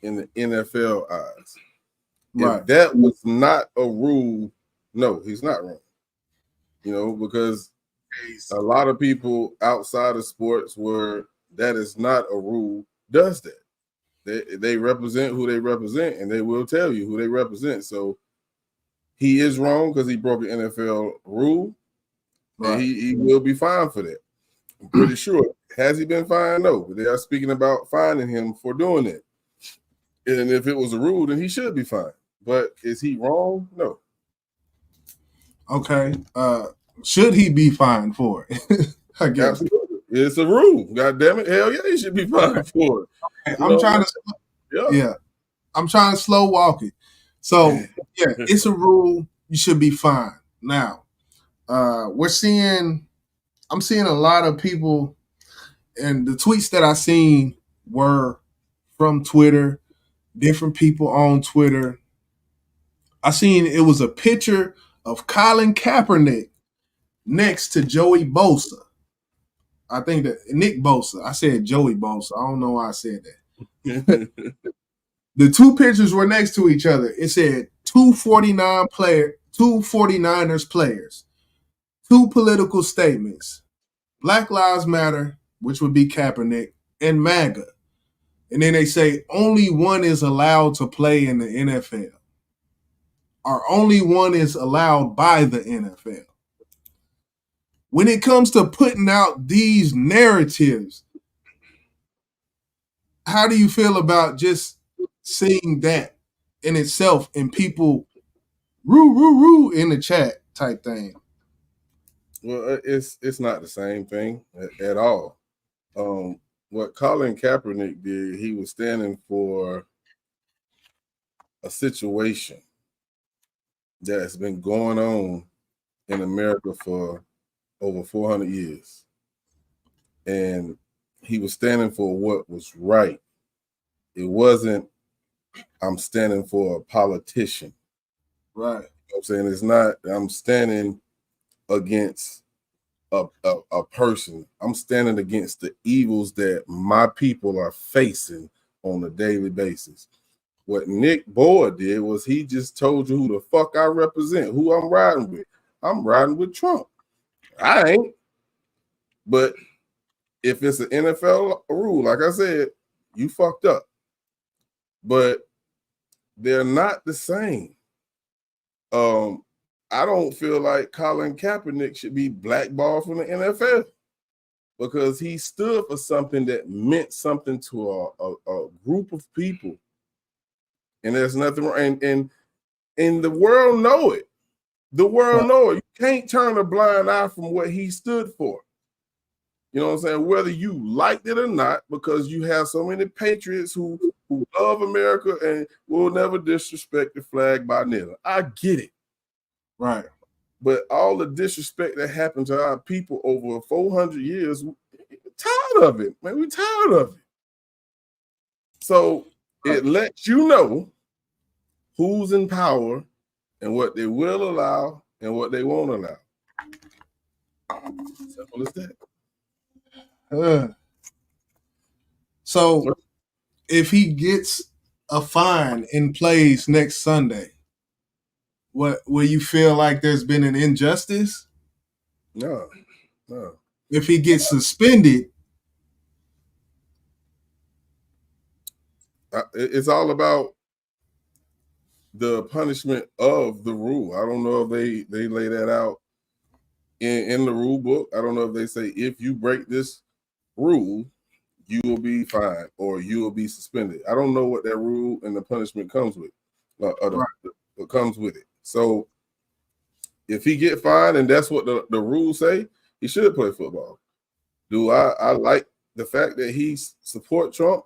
in the NFL eyes. Right. If that was not a rule, no, he's not wrong. Because a lot of people outside of sports where that is not a rule does that. They represent who they represent, and they will tell you who they represent. So he is wrong because he broke an NFL rule, right. And he will be fined for that. I'm pretty sure. Has he been fined? No. They are speaking about fining him for doing it. And if it was a rule, then he should be fined. But is he wrong? No. Okay. Should he be fined for it? I guess. Absolutely. It's a rule. God damn it. Hell yeah, he should be fined for it. Okay. I'm trying to slow walk it. So yeah, it's a rule. You should be fined. Now, I'm seeing a lot of people, and the tweets that I seen were from Twitter, different people on Twitter. I seen it was a picture of Colin Kaepernick next to Joey Bosa. I think that Nick Bosa. I said Joey Bosa. I don't know why I said that. The two pictures were next to each other. It said two 49ers players, two political statements, Black Lives Matter, which would be Kaepernick, and MAGA. And then they say only one is allowed to play in the NFL. Or only one is allowed by the NFL. When it comes to putting out these narratives, how do you feel about just seeing that in itself and people roo in the chat type thing? Well, it's not the same thing at all. What Colin Kaepernick did, he was standing for a situation that's been going on in America for over 400 years. And he was standing for what was right. It wasn't, I'm standing for a politician. Right. You know what I'm saying? It's not, I'm standing against a person. I'm standing against the evils that my people are facing on a daily basis. What Nick Boa did was he just told you who the fuck I represent, who I'm riding with. I'm riding with Trump. I ain't. But if it's an NFL rule, like I said, you fucked up. But they're not the same. I don't feel like Colin Kaepernick should be blackballed from the NFL because he stood for something that meant something to a group of people. And there's nothing wrong. And the world know it. The world know it. You can't turn a blind eye from what he stood for. You know what I'm saying? Whether you liked it or not, because you have so many patriots who love America and will never disrespect the flag by kneeling. I get it. Right. But all the disrespect that happened to our people over 400 years, we're tired of it, man. We're tired of it. So it lets you know who's in power and what they will allow and what they won't allow. Simple as that. So if he gets a fine and plays next Sunday, what will you feel like there's been an injustice? No. If he gets suspended, it's all about the punishment of the rule. I don't know if they lay that out in the rule book. I don't know if they say if you break this rule, you will be fined or you will be suspended. I don't know what that rule and the punishment comes with. What comes with it. So if he get fined and that's what the rules say, he should play football. Do I like the fact that he support Trump?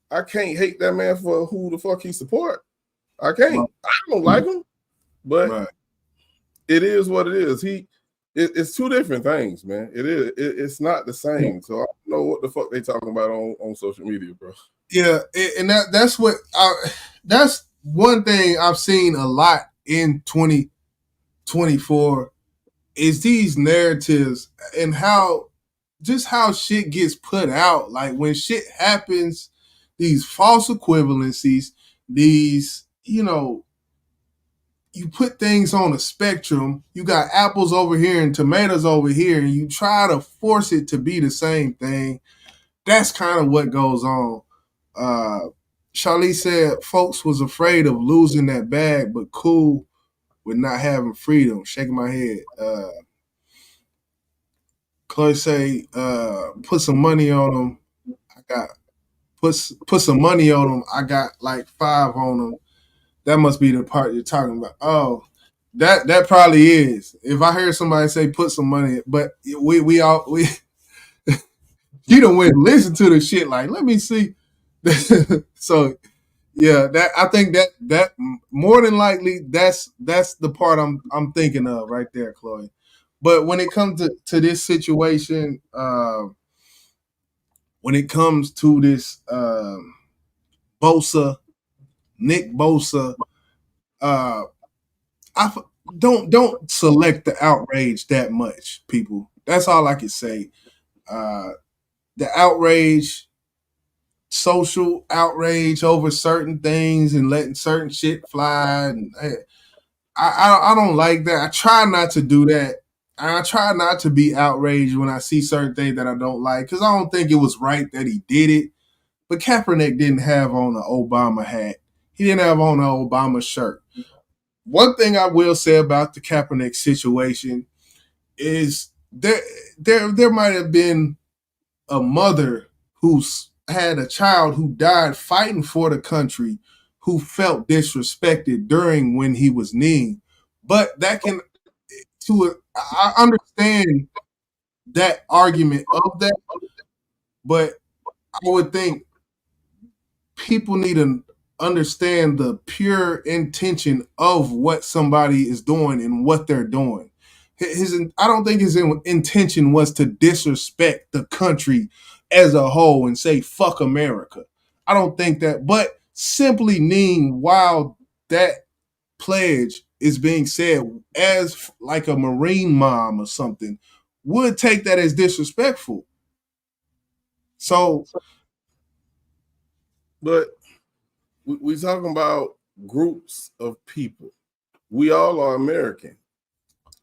I can't hate that man for who the fuck he support. I can't. I don't like him, but it is what it is. It's two different things, man. It is. It's not the same. So I don't know what the fuck they talking about on social media, bro. Yeah, and that's that's one thing I've seen a lot in 2024 is these narratives and how shit gets put out. Like when shit happens, these false equivalencies, these, you put things on a spectrum. You got apples over here and tomatoes over here, and you try to force it to be the same thing. That's kind of what goes on. Charlie said folks was afraid of losing that bag, but cool with not having freedom. Shaking my head. Chloe say, put some money on them. I got put some money on them. I got like 5 on them. That must be the part you're talking about. Oh, that probably is. If I heard somebody say put some money, but we you don't went and listen to the shit. Like, let me see. So yeah, that I think that more than likely that's the part I'm thinking of right there, Chloe. But when it comes to this situation, when it comes to this Bosa, Nick Bosa, I don't select the outrage that much, people. That's all I can say. The outrage, social outrage over certain things and letting certain shit fly, and I don't like that. I try not to do that. I try not to be outraged when I see certain things that I don't like because I don't think it was right that he did it. But Kaepernick didn't have on an Obama hat. He didn't have on an Obama shirt. One thing I will say about the Kaepernick situation is there might have been a mother who's had a child who died fighting for the country who felt disrespected during when he was kneeling. But that can, to I understand that argument of that, but I would think people need to understand the pure intention of what somebody is doing and what they're doing. I don't think his intention was to disrespect the country as a whole and say fuck America. I don't think that, but simply mean while that pledge is being said as like a Marine mom or something, would take that as disrespectful. So, but we talking about groups of people. We all are American.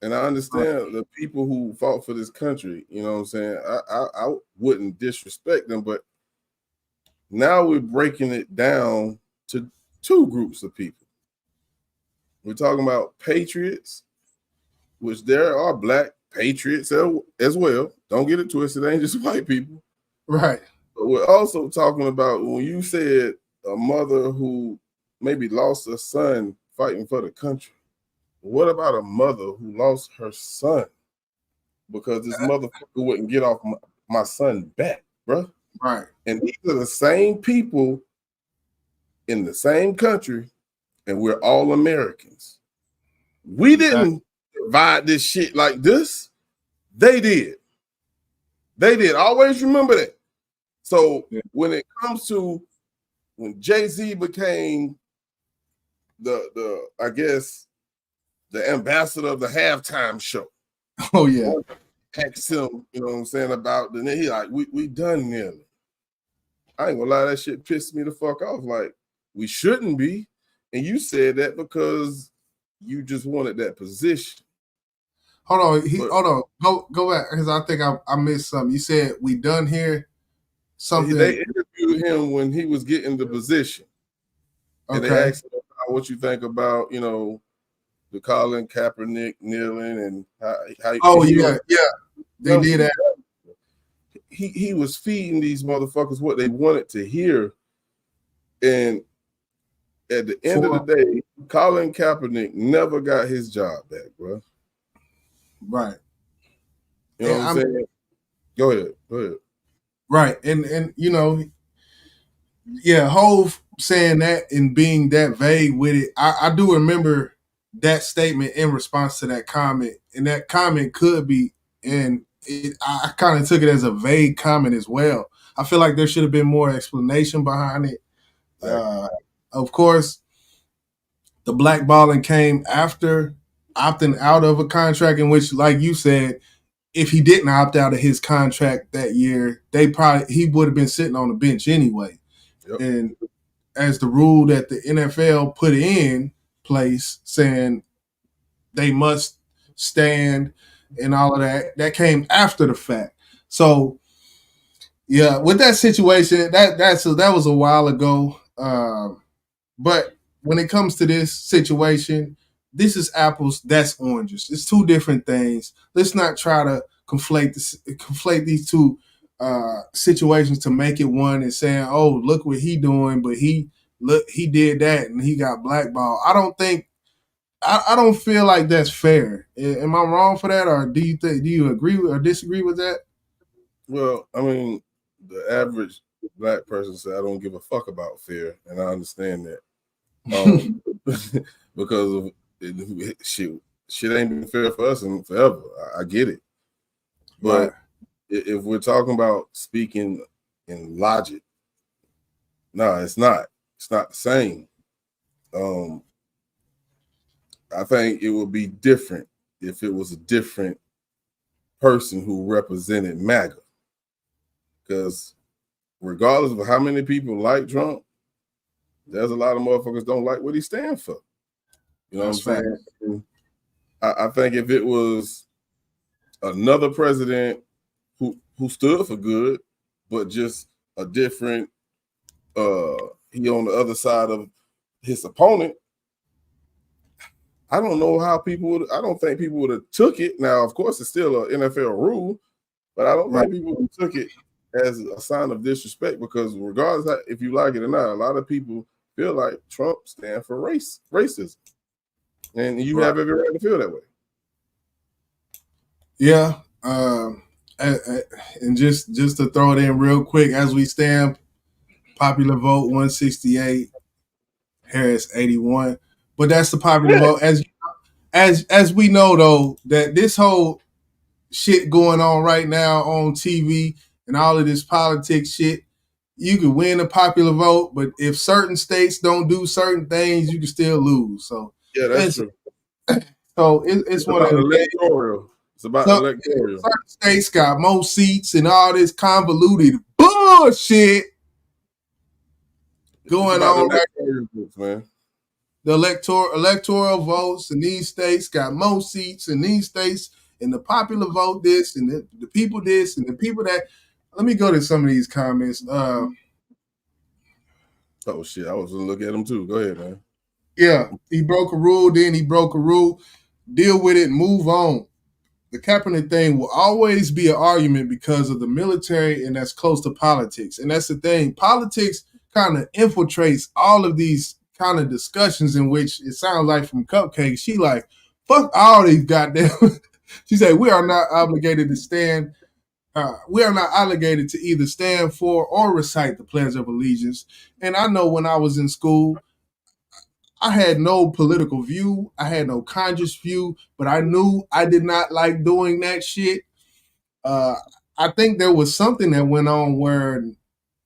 And I understand the people who fought for this country, you know what I'm saying? I wouldn't disrespect them, but now we're breaking it down to two groups of people. We're talking about patriots, which there are black patriots as well. Don't get it twisted. It ain't just white people. Right. But we're also talking about when you said a mother who maybe lost a son fighting for the country. What about a mother who lost her son because this motherfucker wouldn't get off my son back, bro? Right. And these are the same people in the same country, and we're all Americans. We didn't divide this shit like this. They did. They did. Always remember that. So when it comes to when Jay-Z became the I guess the ambassador of the halftime show. Oh yeah. Asked him, you know what I'm saying, about the he like, we done nearly. I ain't gonna lie, that shit pissed me the fuck off. Like, we shouldn't be. And you said that because you just wanted that position. Hold on. Go back, because I think I missed something. You said we done here. Something they interviewed him when he was getting the position. And they asked him what you think about, you know, the Colin Kaepernick kneeling and how they did that. He was feeding these motherfuckers what they wanted to hear, and at the end of the day, Colin Kaepernick never got his job back, bro. Right. You know what I'm saying? Go ahead. Right, and you know, yeah, Hove saying that and being that vague with it. I do remember that statement in response to that comment, and that comment could be, and I kind of took it as a vague comment as well. I feel like there should have been more explanation behind it. Of course, the blackballing came after opting out of a contract in which, like you said, if he didn't opt out of his contract that year, he would have been sitting on the bench anyway. Yep. And as the rule that the NFL put in place saying they must stand and all of that came after the fact. So yeah, with that situation, that was a while ago. But when it comes to this situation, this is apples, that's oranges. It's two different things. Let's not try to conflate these two situations to make it one and saying, oh, look what he doing, but he did that and he got blackballed. I don't feel like that's fair. Am I wrong for that, or do you agree or disagree with that? Well, I mean, the average black person said, I don't give a fuck about fear, and I understand that. Because of shit ain't been fair for us and forever. I get it. But if we're talking about speaking in logic, no, it's not. It's not the same. I think it would be different if it was a different person who represented MAGA. Because regardless of how many people like Trump, there's a lot of motherfuckers don't like what he stands for. You know what I'm saying? I think if it was another president who stood for good, but just a different, he on the other side of his opponent, I don't know how I don't think people would have took it. Now, of course, it's still an NFL rule, but I don't think people would have took it as a sign of disrespect, because regardless of if you like it or not, a lot of people feel like Trump stands for racism. And you have every right to feel that way. Yeah. And just to throw it in real quick, as we stamp, popular vote 168, Harris 81. But that's the popular vote. As we know though, that this whole shit going on right now on TV and all of this politics shit, you can win the popular vote, but if certain states don't do certain things, you can still lose. So yeah, that's true. So it's one of the electoral. It's about electoral. Certain states got more seats and all this convoluted bullshit going on right now. Man. The electoral votes in these states got more seats in these states, and the popular vote this, and the people this, and the people that. Let me go to some of these comments. Oh shit, I was gonna look at them too. Go ahead, man. Yeah, he broke a rule, then he broke a rule. Deal with it, move on. The Kaepernick thing will always be an argument because of the military, and that's close to politics. And that's the thing. Politics kind of infiltrates all of these kind of discussions in which it sounds like from Cupcake. She like, fuck all these goddamn. She said, we are not obligated to stand. We are not obligated to either stand for or recite the Pledge of Allegiance. And I know when I was in school, I had no political view. I had no conscious view, but I knew I did not like doing that shit. I think there was something that went on where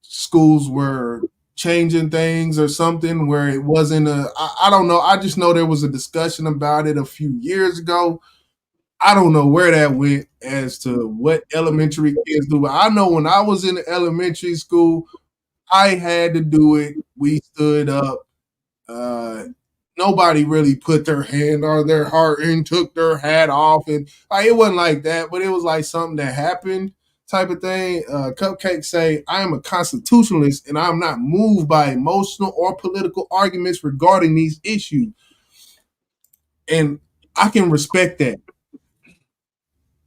schools were changing things or something where it wasn't I don't know. I just know there was a discussion about it a few years ago. I don't know where that went as to what elementary kids do, but I know when I was in elementary school, I had to do it. We stood up. Nobody really put their hand on their heart and took their hat off, and like it wasn't like that, but it was like something that happened type of thing. Cupcake say, I am a constitutionalist and I'm not moved by emotional or political arguments regarding these issues. And I can respect that.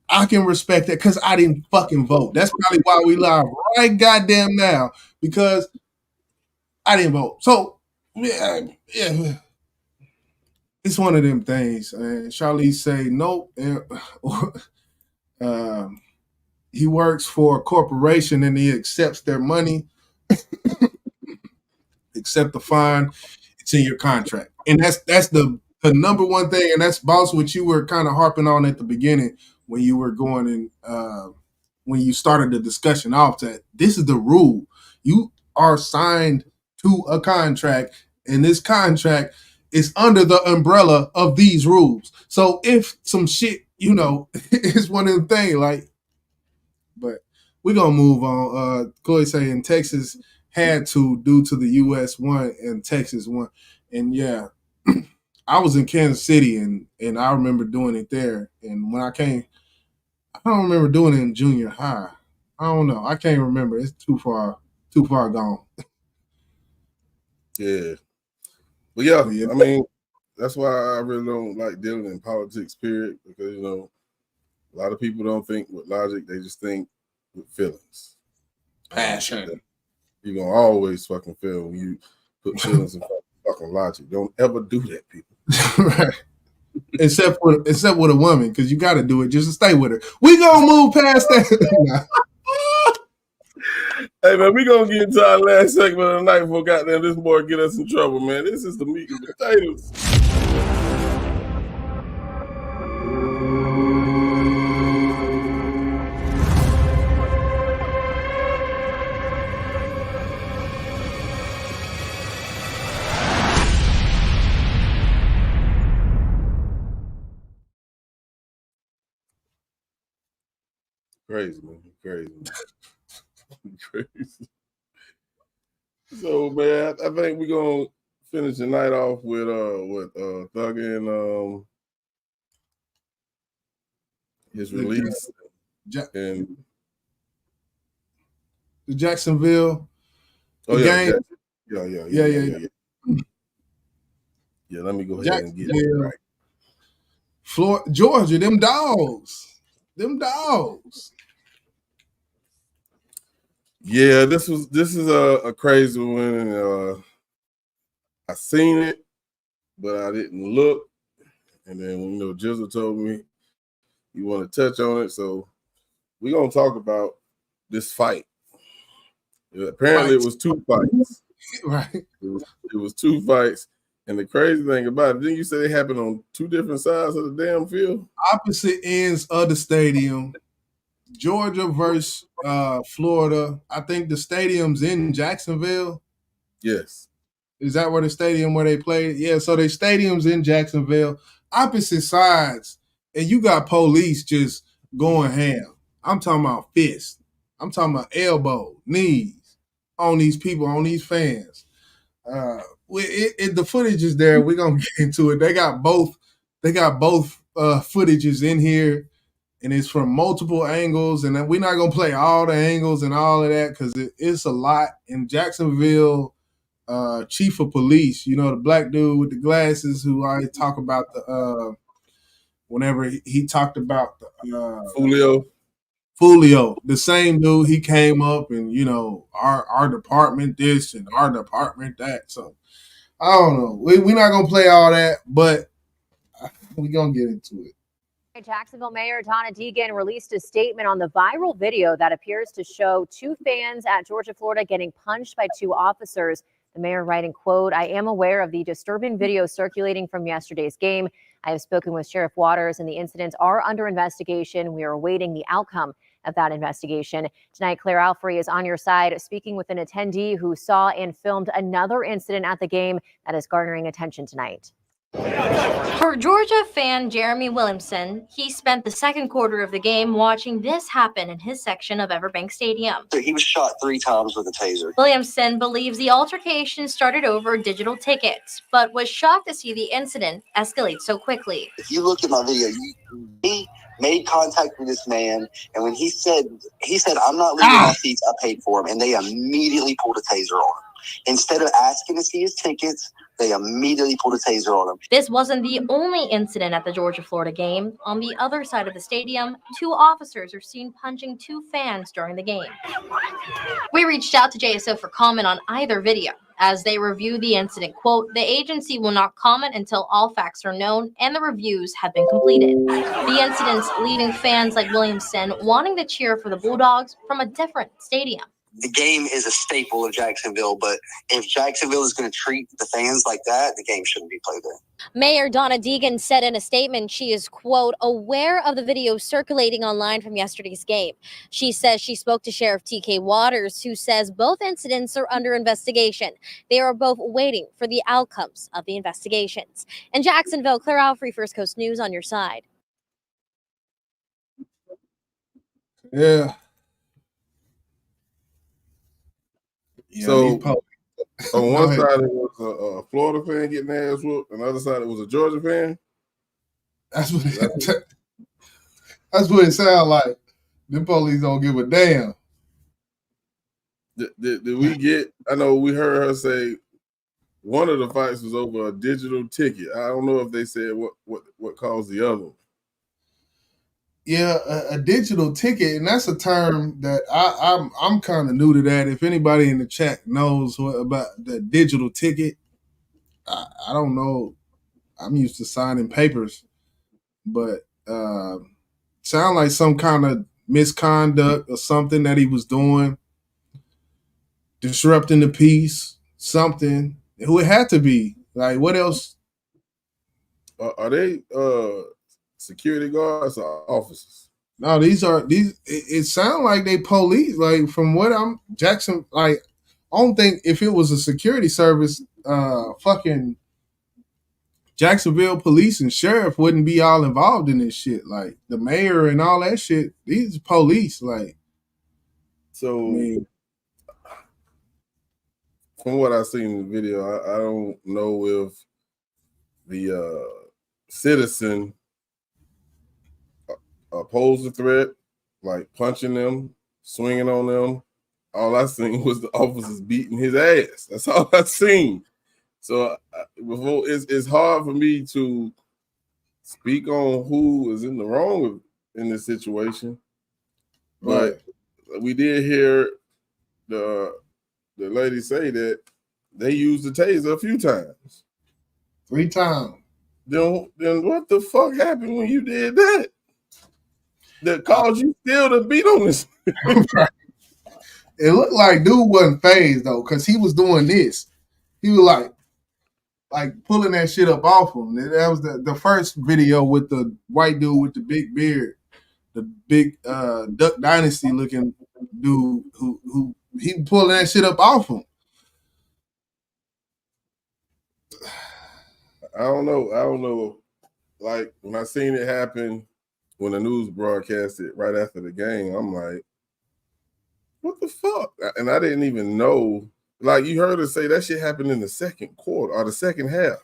I can respect that because I didn't fucking vote. That's probably why we live right goddamn now, because I didn't vote. So yeah. It's one of them things. And Charlize say, nope. He works for a corporation and he accepts their money. Accept the fine. It's in your contract. And that's the number one thing. And that's boss what you were kind of harping on at the beginning when you were going in, when you started the discussion off, that this is the rule. You are signed to a contract, and this contract is under the umbrella of these rules. So if some shit, it's one of them things, like, but we're gonna move on. Chloe saying Texas had to due to the US won and Texas won. And yeah, I was in Kansas City and I remember doing it there. And when I came, I don't remember doing it in junior high. I don't know. I can't remember. It's too far gone. Yeah. But yeah, I mean, that's why I really don't like dealing in politics, period, because, a lot of people don't think with logic. They just think with feelings. Passion. You're going to always fucking feel when you put feelings in fucking logic. Don't ever do that, people. Right. Except with a woman, because you got to do it just to stay with her. We going to move past that. Hey, man, we going to get into our last segment of the night before goddamn this boy get us in trouble, man. This is the meat and potatoes. Crazy, man. Crazy. Crazy. So, man, I think we're gonna finish the night off with Thug and his release and the Jacksonville game. Yeah. Yeah, let me go ahead and get it right. Georgia, them dogs. Yeah, this is a crazy one, and I seen it, but I didn't look. And then Jizzle told me you want to touch on it. So we're gonna talk about this fight. Apparently, it was 2 fights. Right. It was 2 fights. And the crazy thing about it, didn't you say they happened on 2 different sides of the damn field? Opposite ends of the stadium. Georgia versus Florida. I think the stadium's in Jacksonville. Yes. Is that where the stadium where they played? Yeah, so the stadium's in Jacksonville. Opposite sides. And you got police just going ham. I'm talking about fists. I'm talking about elbow, knees on these people, on these fans. The footage is there. We're gonna get into it. They got both footages in here, and it's from multiple angles. And we're not gonna play all the angles and all of that because it's a lot. In Jacksonville, chief of police, you know, the black dude with the glasses who I talk about whenever he talked about the Fulio, the same dude, he came up and, you know, our department this and our department that. So I don't know. We're not gonna play all that, but we're gonna get into it. Jacksonville Mayor Donna Deegan released a statement on the viral video that appears to show 2 fans at Georgia, Florida getting punched by 2 officers. The mayor writing, quote, "I am aware of the disturbing video circulating from yesterday's game. I have spoken with Sheriff Waters and the incidents are under investigation. We are awaiting the outcome of that investigation." Tonight, Claire Alfrey is on your side, speaking with an attendee who saw and filmed another incident at the game that is garnering attention tonight. For Georgia fan Jeremy Williamson, he spent the second quarter of the game watching this happen in his section of Everbank Stadium. He was shot 3 times with a taser. Williamson believes the altercation started over digital tickets, but was shocked to see the incident escalate so quickly. If you look at my video, he made contact with this man, and when he said, "I'm not leaving my seats, I paid for him," and they immediately pulled a taser on him. Instead of asking to see his tickets, they immediately pulled a taser on him. This wasn't the only incident at the Georgia-Florida game. On the other side of the stadium, 2 officers are seen punching 2 fans during the game. We reached out to JSO for comment on either video. As they review the incident, quote, "The agency will not comment until all facts are known and the reviews have been completed." The incidents leaving fans like Williamson wanting to cheer for the Bulldogs from a different stadium. The game is a staple of Jacksonville, but if Jacksonville is going to treat the fans like that, the game shouldn't be played there. Mayor Donna Deegan said in a statement she is, quote, "aware of the video circulating online from yesterday's game." She says she spoke to Sheriff TK Waters, who says both incidents are under investigation. They are both waiting for the outcomes of the investigations. In Jacksonville, Claire Alfrey, First Coast News on your side. Yeah. So on one side it was a Florida fan getting their ass whooped, on the other side it was a Georgia fan. That's what it sounds like. The police don't give a damn. Did we get? I know we heard her say one of the fights was over a digital ticket. I don't know if they said what caused the other one. Yeah, a digital ticket, and that's a term that I'm kind of new to that. If anybody in the chat knows about the digital ticket, I don't know. I'm used to signing papers, but sound like some kind of misconduct or something that he was doing, disrupting the peace, something. Who it had to be. Like, what else? Are they security guards or officers? No, it sounds like they police. Like, from what Jackson, like, I don't think if it was a security service, fucking Jacksonville police and sheriff wouldn't be all involved in this shit. Like, the mayor and all that shit, these police, like. So, from what I've seen in the video, I don't know if the citizen opposed the threat, like punching them, swinging on them. All I seen was the officers beating his ass. That's all I seen. So it's hard for me to speak on who is in the wrong in this situation. But we did hear the lady say that they used the taser a few times. 3 times. Then what the fuck happened when you did that? that caused you still to beat on this. It looked like dude wasn't phased though, because he was doing this. He was like pulling that shit up off him. That was the first video with the white dude with the big beard, the big Duck Dynasty looking dude who he pulling that shit up off him. I don't know. Like when I seen it happen, when the news broadcasted right after the game, I'm like, what the fuck? And I didn't even know. Like you heard her say that shit happened in the second quarter or the second half.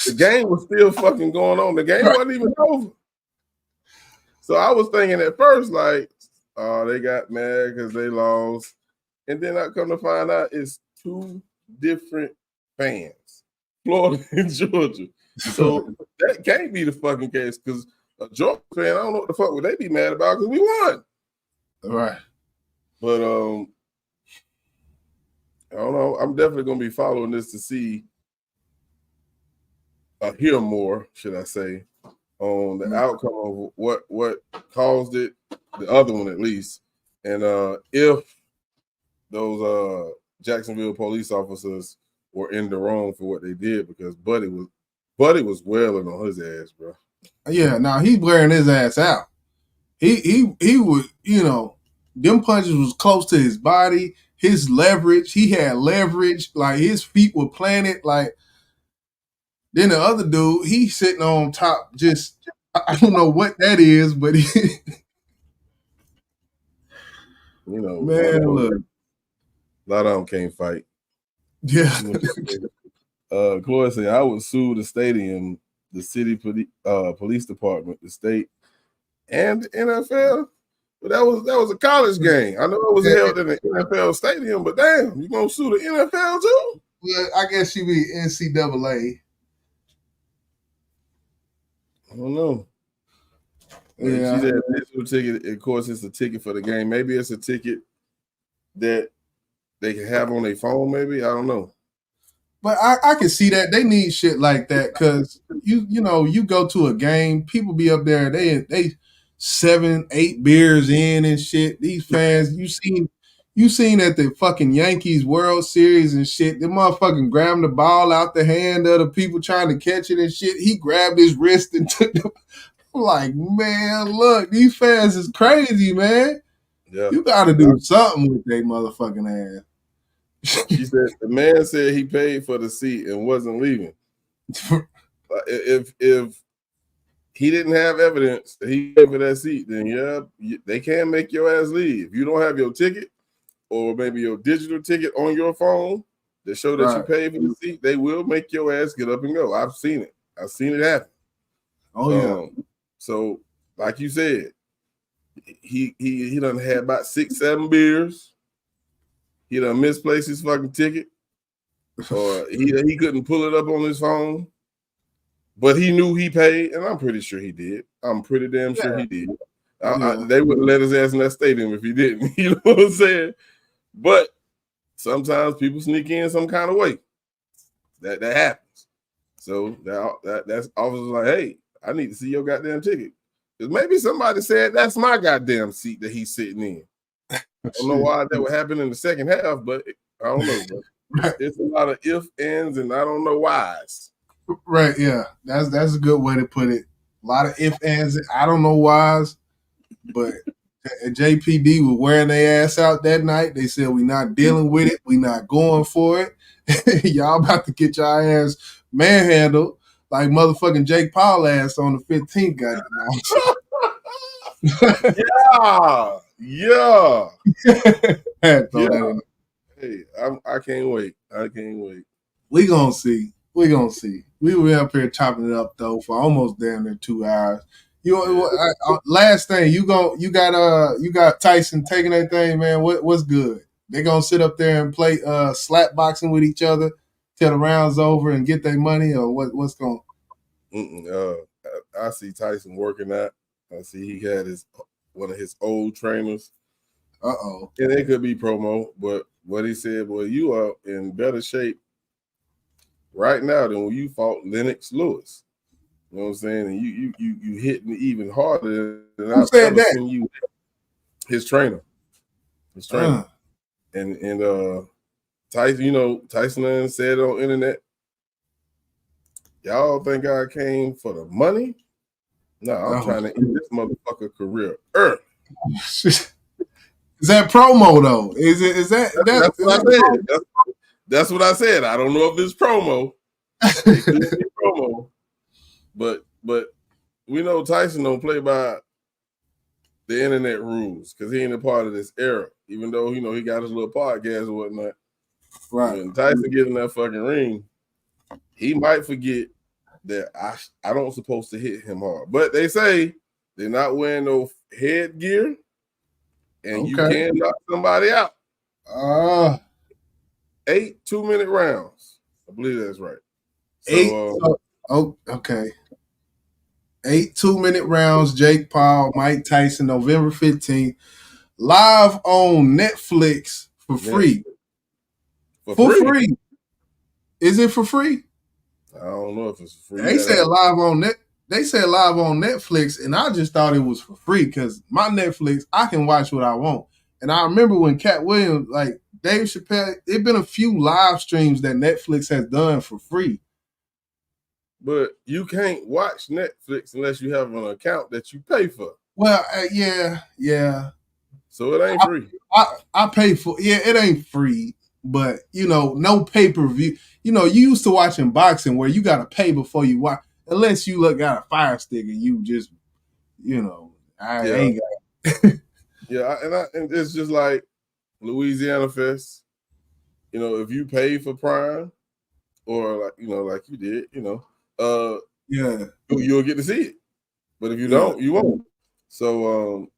The game was still fucking going on. The game wasn't even over. So I was thinking at first, like, oh, they got mad because they lost. And then I come to find out it's two different fans, Florida and Georgia. So that can't be the fucking case because a Georgia fan, I don't know what the fuck would they be mad about because we won. Right. But I don't know. I'm definitely gonna be following this to see, hear more, should I say, on the outcome of what caused it, the other one at least, and if those Jacksonville police officers were in the wrong for what they did, because Buddy was wailing on his ass, bro. Yeah, now he's wearing his ass out. He would, them punches was close to his body, his leverage. He had leverage, like his feet were planted. Like then the other dude, he's sitting on top. Just I don't know what that is, but man, look, a lot of them can't fight. Yeah. Chloe said, I would sue the stadium, the city police department, the state, and the NFL. But that was a college game. I know it was held in the NFL stadium, but damn, you gonna sue the NFL too? Well, I guess she be NCAA. I don't know. Yeah. She said digital ticket. Of course, it's a ticket for the game. Maybe it's a ticket that they can have on their phone. Maybe I don't know. But I can see that they need shit like that because you go to a game, people be up there, they 7-8 beers in and shit. These fans, you seen at the fucking Yankees World Series and shit, the motherfucking grabbing the ball out the hand of the people trying to catch it and shit. He grabbed his wrist and took them. I'm like, man, look, these fans is crazy, man. Yeah. You got to do something with their motherfucking ass. She said the man said he paid for the seat and wasn't leaving. If he didn't have evidence that he paid for that seat, then yeah, they can make your ass leave. If you don't have your ticket or maybe your digital ticket on your phone that show that you paid for the seat, they will make your ass get up and go. I've seen it. I've seen it happen. Oh yeah. So like you said, he done had about 6-7 beers. He done misplaced his fucking ticket, or he couldn't pull it up on his phone, but he knew he paid, and I'm pretty sure he did. I'm pretty damn sure he did. They wouldn't let his ass in that stadium if he didn't. You know what I'm saying? But sometimes people sneak in some kind of way. That happens. So that's officers like, hey, I need to see your goddamn ticket. Because maybe somebody said that's my goddamn seat that he's sitting in. I don't know why that would happen in the second half, but I don't know. But it's a lot of if, ands, and I don't know whys. Right, yeah. That's a good way to put it. A lot of if, ands, I don't know whys, but JPD was wearing their ass out that night. They said, we're not dealing with it. We're not going for it. Y'all about to get your ass manhandled like motherfucking Jake Paul ass on the 15th, goddamn. Yeah. Hey, I can't wait. I can't wait. We gonna see. We were up here chopping it up though for almost damn near 2 hours. Last thing, you got Tyson taking that thing, man. What's good? They gonna sit up there and play slap boxing with each other till the round's over and get their money, or what's going? I see Tyson working that. I see he had one of his old trainers. And it could be promo, but what he said, boy, you are in better shape right now than when you fought Lennox Lewis. You know what I'm saying? And you hit me even harder than Who I've said ever that? seen you. His trainer. And Tyson, Tyson said on internet, y'all think I came for the money? No, I'm trying to end this motherfucker career early. Is that promo though? Is that that's what I said? That's what I said. I don't know if it's promo. It could be promo. But we know Tyson don't play by the internet rules because he ain't a part of this era. Even though he got his little podcast or whatnot. Right. When Tyson get in that fucking ring, he might forget that I don't supposed to hit him hard. But they say they're not wearing no headgear, and you can knock somebody out. 8 2-minute rounds. I believe that's right. Okay. 8 2-minute rounds. Jake Paul, Mike Tyson, November 15th, live on Netflix for free. For free. Is it for free? I don't know if it's free. They said live on Netflix, and I just thought it was for free because my Netflix, I can watch what I want. And I remember when Cat Williams, like Dave Chappelle, it's been a few live streams that Netflix has done for free. But you can't watch Netflix unless you have an account that you pay for. Well, yeah. So it ain't free. I pay for it ain't free, but no pay-per-view. You used to watching boxing where you gotta pay before you watch, unless you got a fire stick and you just, I ain't got and it's just like Louisiana Fest. If you pay for Prime or like you did, you'll get to see it. But if you don't, you won't. So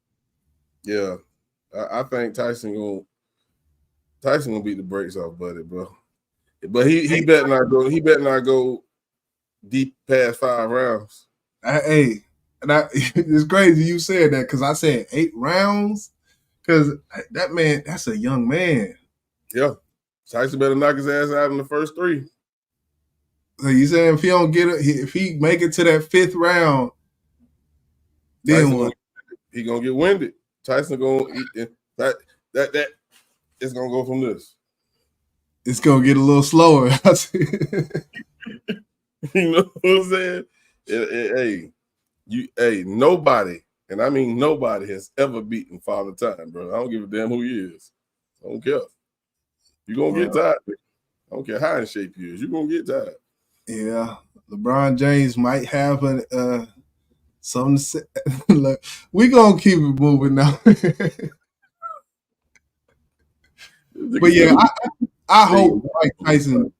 I think Tyson gonna beat the brakes off Buddy, bro. But he better not go deep past 5 rounds. It's crazy you said that because I said 8 rounds because that man, that's a young man. Yeah, Tyson better knock his ass out in the first 3. So you saying if he don't get it, if he make it to that 5th round, then what? He gonna get winded. Tyson gonna eat that it's gonna go from this. It's gonna get a little slower. You know what I'm saying? Nobody, and I mean nobody, has ever beaten Father Time, bro. I don't give a damn who he is. I don't care. You're gonna get tired. I don't care how in shape you is. You're gonna get tired. Yeah, LeBron James might have something to say. Look, we gonna keep it moving now. But yeah, I hope Mike Tyson.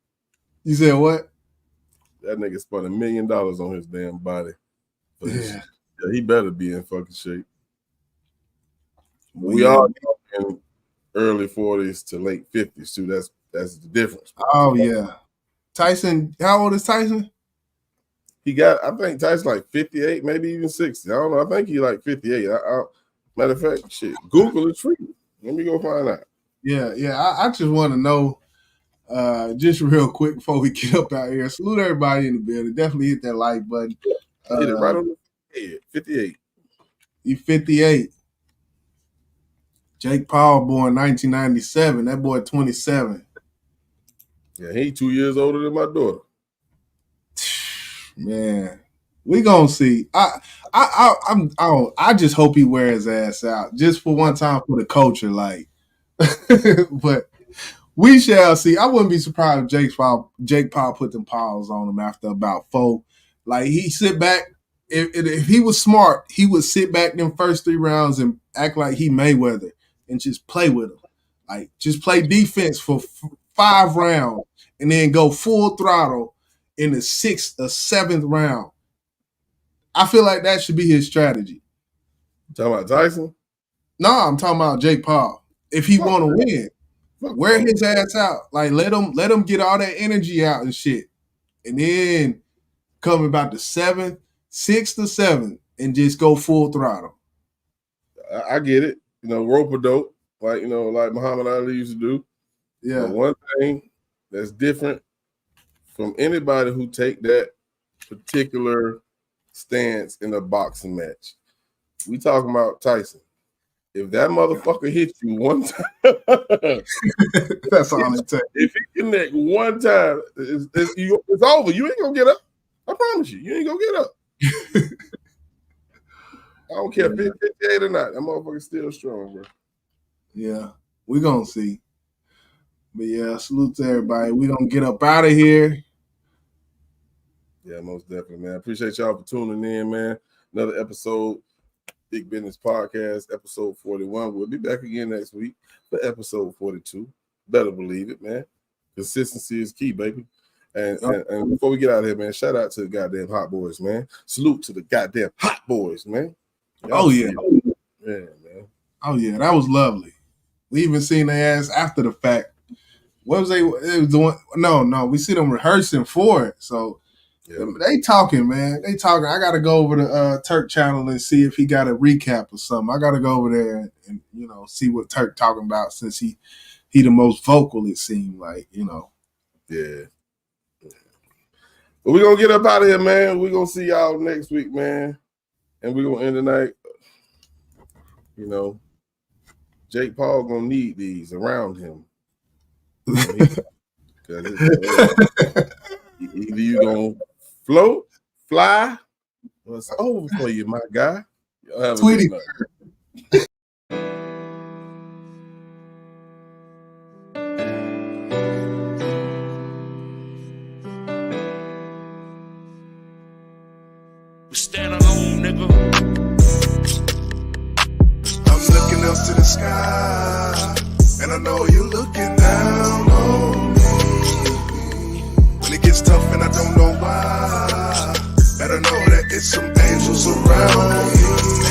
You said what? That nigga spent $1 million on his damn body. Yeah, he better be in fucking shape. We are talking early 40s to late 50s too. That's the difference. Oh yeah. Tyson, how old is Tyson? I think Tyson like 58, maybe even 60. I don't know. I think he like 58. Matter of fact, shit, Google is free. Let me go find out. Yeah. I just want to know, just real quick before we get up out here. Salute everybody in the building. Definitely hit that like button. Hit it right on the head. 58. He 58. Jake Paul born 1997. That boy 27. Yeah, he 2 years older than my daughter. Man, we gonna see. I just hope he wears his ass out just for one time for the culture, like. But we shall see. I wouldn't be surprised if Jake Paul put them paws on him after about 4. Like he sit back. If he was smart, he would sit back them first 3 rounds and act like he Mayweather and just play with him. Like just play defense for 5 rounds and then go full throttle in the 6th or 7th round. I feel like that should be his strategy. Talking about Tyson? No, I'm talking about Jake Paul. If he want to win, wear his ass out. Like let him get all that energy out and shit, and then come about the 6th or 7th, and just go full throttle. I get it. Rope-a-dope, like like Muhammad Ali used to do. Yeah. But one thing that's different from anybody who take that particular stance in a boxing match. We talking about Tyson. If that motherfucker hits you one time, that's all it takes. If he connect one time, it's over. You ain't gonna get up. I promise you, you ain't gonna get up. I don't care if it's 58 or not. That motherfucker's still strong, bro. Yeah, we gonna see. But yeah, salute to everybody. We gonna get up out of here. Yeah, most definitely, man. Appreciate y'all for tuning in, man. Another episode, Big Business Podcast, episode 41. We'll be back again next week for episode 42. Better believe it, man. Consistency is key, baby. And before we get out of here, man, shout out to the goddamn Hot Boys, man. Salute to the goddamn Hot Boys, man. Oh yeah. Yeah, man. Oh yeah, that was lovely. We even seen their ass after the fact. What was they was doing? No, we see them rehearsing for it. So they talking, man. They talking. I gotta go over to Turk channel and see if he got a recap or something. I gotta go over there and see what Turk talking about, since he the most vocal, it seemed like, Yeah. But we're gonna get up out of here, man. We're gonna see y'all next week, man. And we're gonna end the night. Jake Paul gonna need these around him. Either you gonna float, fly, or it's over for you, my guy. Y'all have a good night. We stand alone, nigga. I'm looking up to the sky, and I know you looking down on me. When it gets tough and I don't know why, better know that it's some angels around me.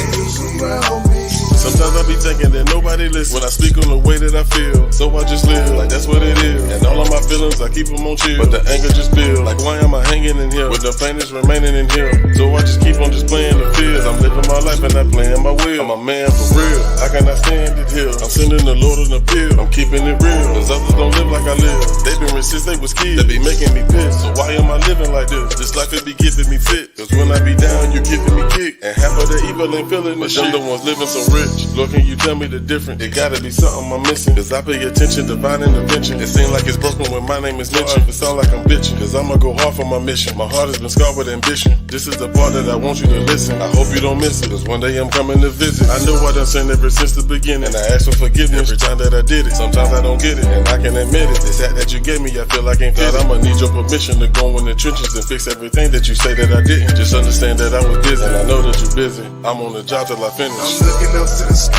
Angels around me. Sometimes I be thinking that nobody listens when I speak on the way that I feel. So I just live like that's what it is. And all of my feelings, I keep them on chill. But the anger just builds. Like why am I hanging in here with the pain is remaining in here? So I just keep on just playing the fields. I'm living my life and not playing my will. I'm a man for real. I cannot stand it here. I'm sending the Lord an appeal. I'm keeping it real. Cause others don't live like I live. They been rich since they was kids. They be making me pissed. So why am I living like this? This life it be keeping me fit. Cause when I be down, you giving me kick. And half of the evil ain't feeling the shit. But them the ones living so rich. Lord, can you tell me the difference? It gotta be something I'm missing. Cause I pay attention, divine intervention. It seems like it's broken when my name is mentioned. It sound like I'm bitching. Cause I'ma go hard for my mission. My heart has been scarred with ambition. This is the part that I want you to listen. I hope you don't miss it. Cause one day I'm coming to visit. I know I done sinned ever since the beginning. And I ask for forgiveness every time that I did it. Sometimes I don't get it, and I can admit it. This act that you gave me, I feel like I ain't fit. I'ma need your permission to go in the trenches and fix everything that you say that I didn't. Just understand that I was busy, and I know that you're busy. I'm on the job till I finish. I'm looking up to the sky,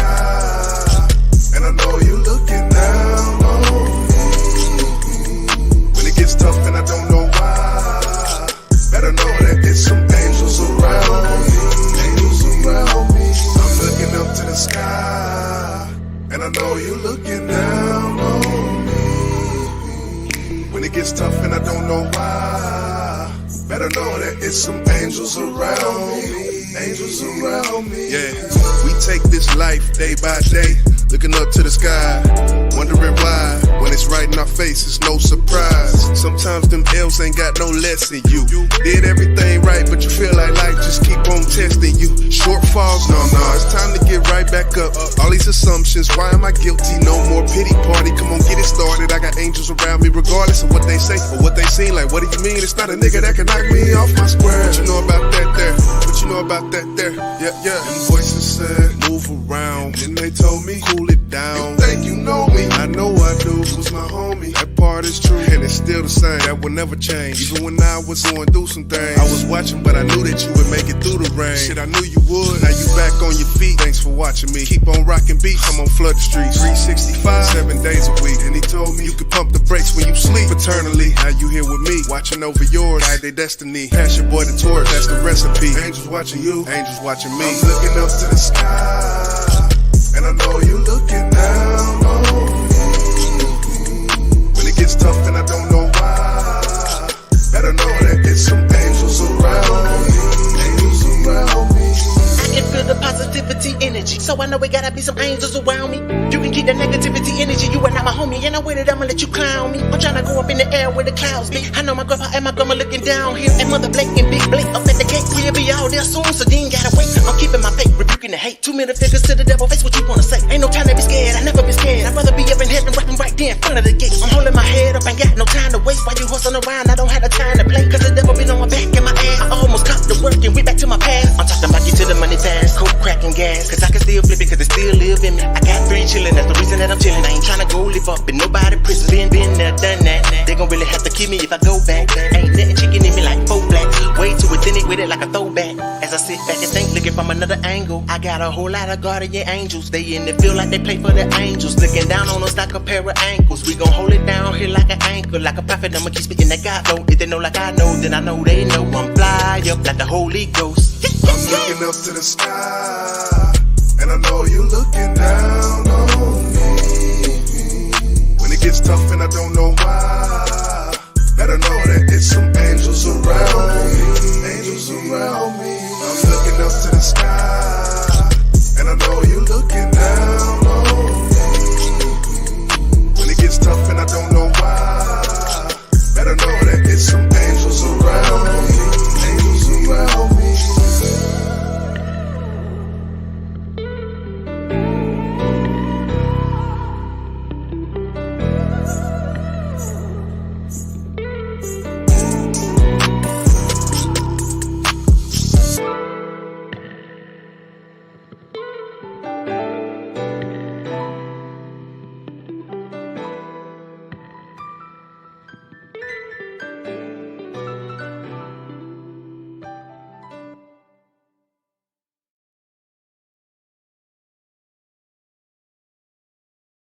and I know you looking down on me. When it gets tough and I don't know why, better know that it's some angels around me. Angels around me. I'm looking up to the sky, and I know you looking down on me. When it gets tough and I don't know why, better know that it's some angels around me. Angels around me. Yeah, we take this life day by day, looking up to the sky, wondering why. When it's right in our face, it's no surprise. Sometimes them L's ain't got no lesson. You did everything right, but you feel like life just keep on testing you. Shortfalls, no, it's time to get right back up. All these assumptions, why am I guilty? No more pity party, come on, get it started. I got angels around me, regardless of what they say or what they seem like. What do you mean? It's not a nigga that can knock me off my square. What you know about that there? What you know about that there? Yeah. Them voices said, move around. Then they told me, cool it down. You think you know me? I know I do. Who's my homie? That part is true, and it's still the same. That will never change. Even when I was going through some things, I was watching, but I knew that you would make it through the rain. Shit, I knew you would. Now you back on your feet. Thanks for watching me. Keep on rocking beats. I'm on flood the streets. 365, 7 days a week. And he told me you could pump the brakes when you sleep eternally. Now you here with me, watching over yours. Guide their destiny. Pass your boy the torch. That's the recipe. Angels watching you. Angels watching me. I'm looking up to the sky, and I know you looking down on me. When it gets tough and I don't know why, better know that it's some angels around me. Angels around me. I can feel the positive positivity energy. So I know we gotta be some angels around me. You can keep that negativity energy, you are not my homie. And I with it, I'ma let you clown me. I'm tryna go up in the air where the clouds be. I know my grandpa and my grandma looking down here. And Mother Blake and Big Blake up at the gate. We'll be all there soon, so you ain't gotta wait. I'm keeping my faith, rebuking the hate. 2 minute figures to the devil face, what you wanna say? Ain't no time to be scared, I never be scared. I'd rather be up in heaven, rapping right there in front of the gate. I'm holding my head up, ain't got no time to waste. While you hustling around, I don't have the time to play. Cause the devil been on my back and my ass. I almost copped the work and went back to my past. I'm talking about get to the money fast, coke, crack, and gas. Cause I can still flip it, cause it still live in me. I got 3 chillin', that's the reason that I'm chillin'. I ain't tryna go live up in nobody prison. Been there, done that. They gon' really have to keep me if I go back. Ain't nothing chicken in me like 4 blacks. Way too authentic with it like a throwback. As I sit back and think, looking from another angle, I got a whole lot of guardian angels. They in the field like they play for the angels. Looking down on us like a pair of ankles. We gon' hold it down here like an anchor. Like a prophet, I'ma keep speaking that God flow. If they know like I know, then I know they know. I'm fly up like the Holy Ghost. I'm looking up to the sky, and I know you looking down on me. When it gets tough and I don't know why, better know that it's some angels around me. Angels around me.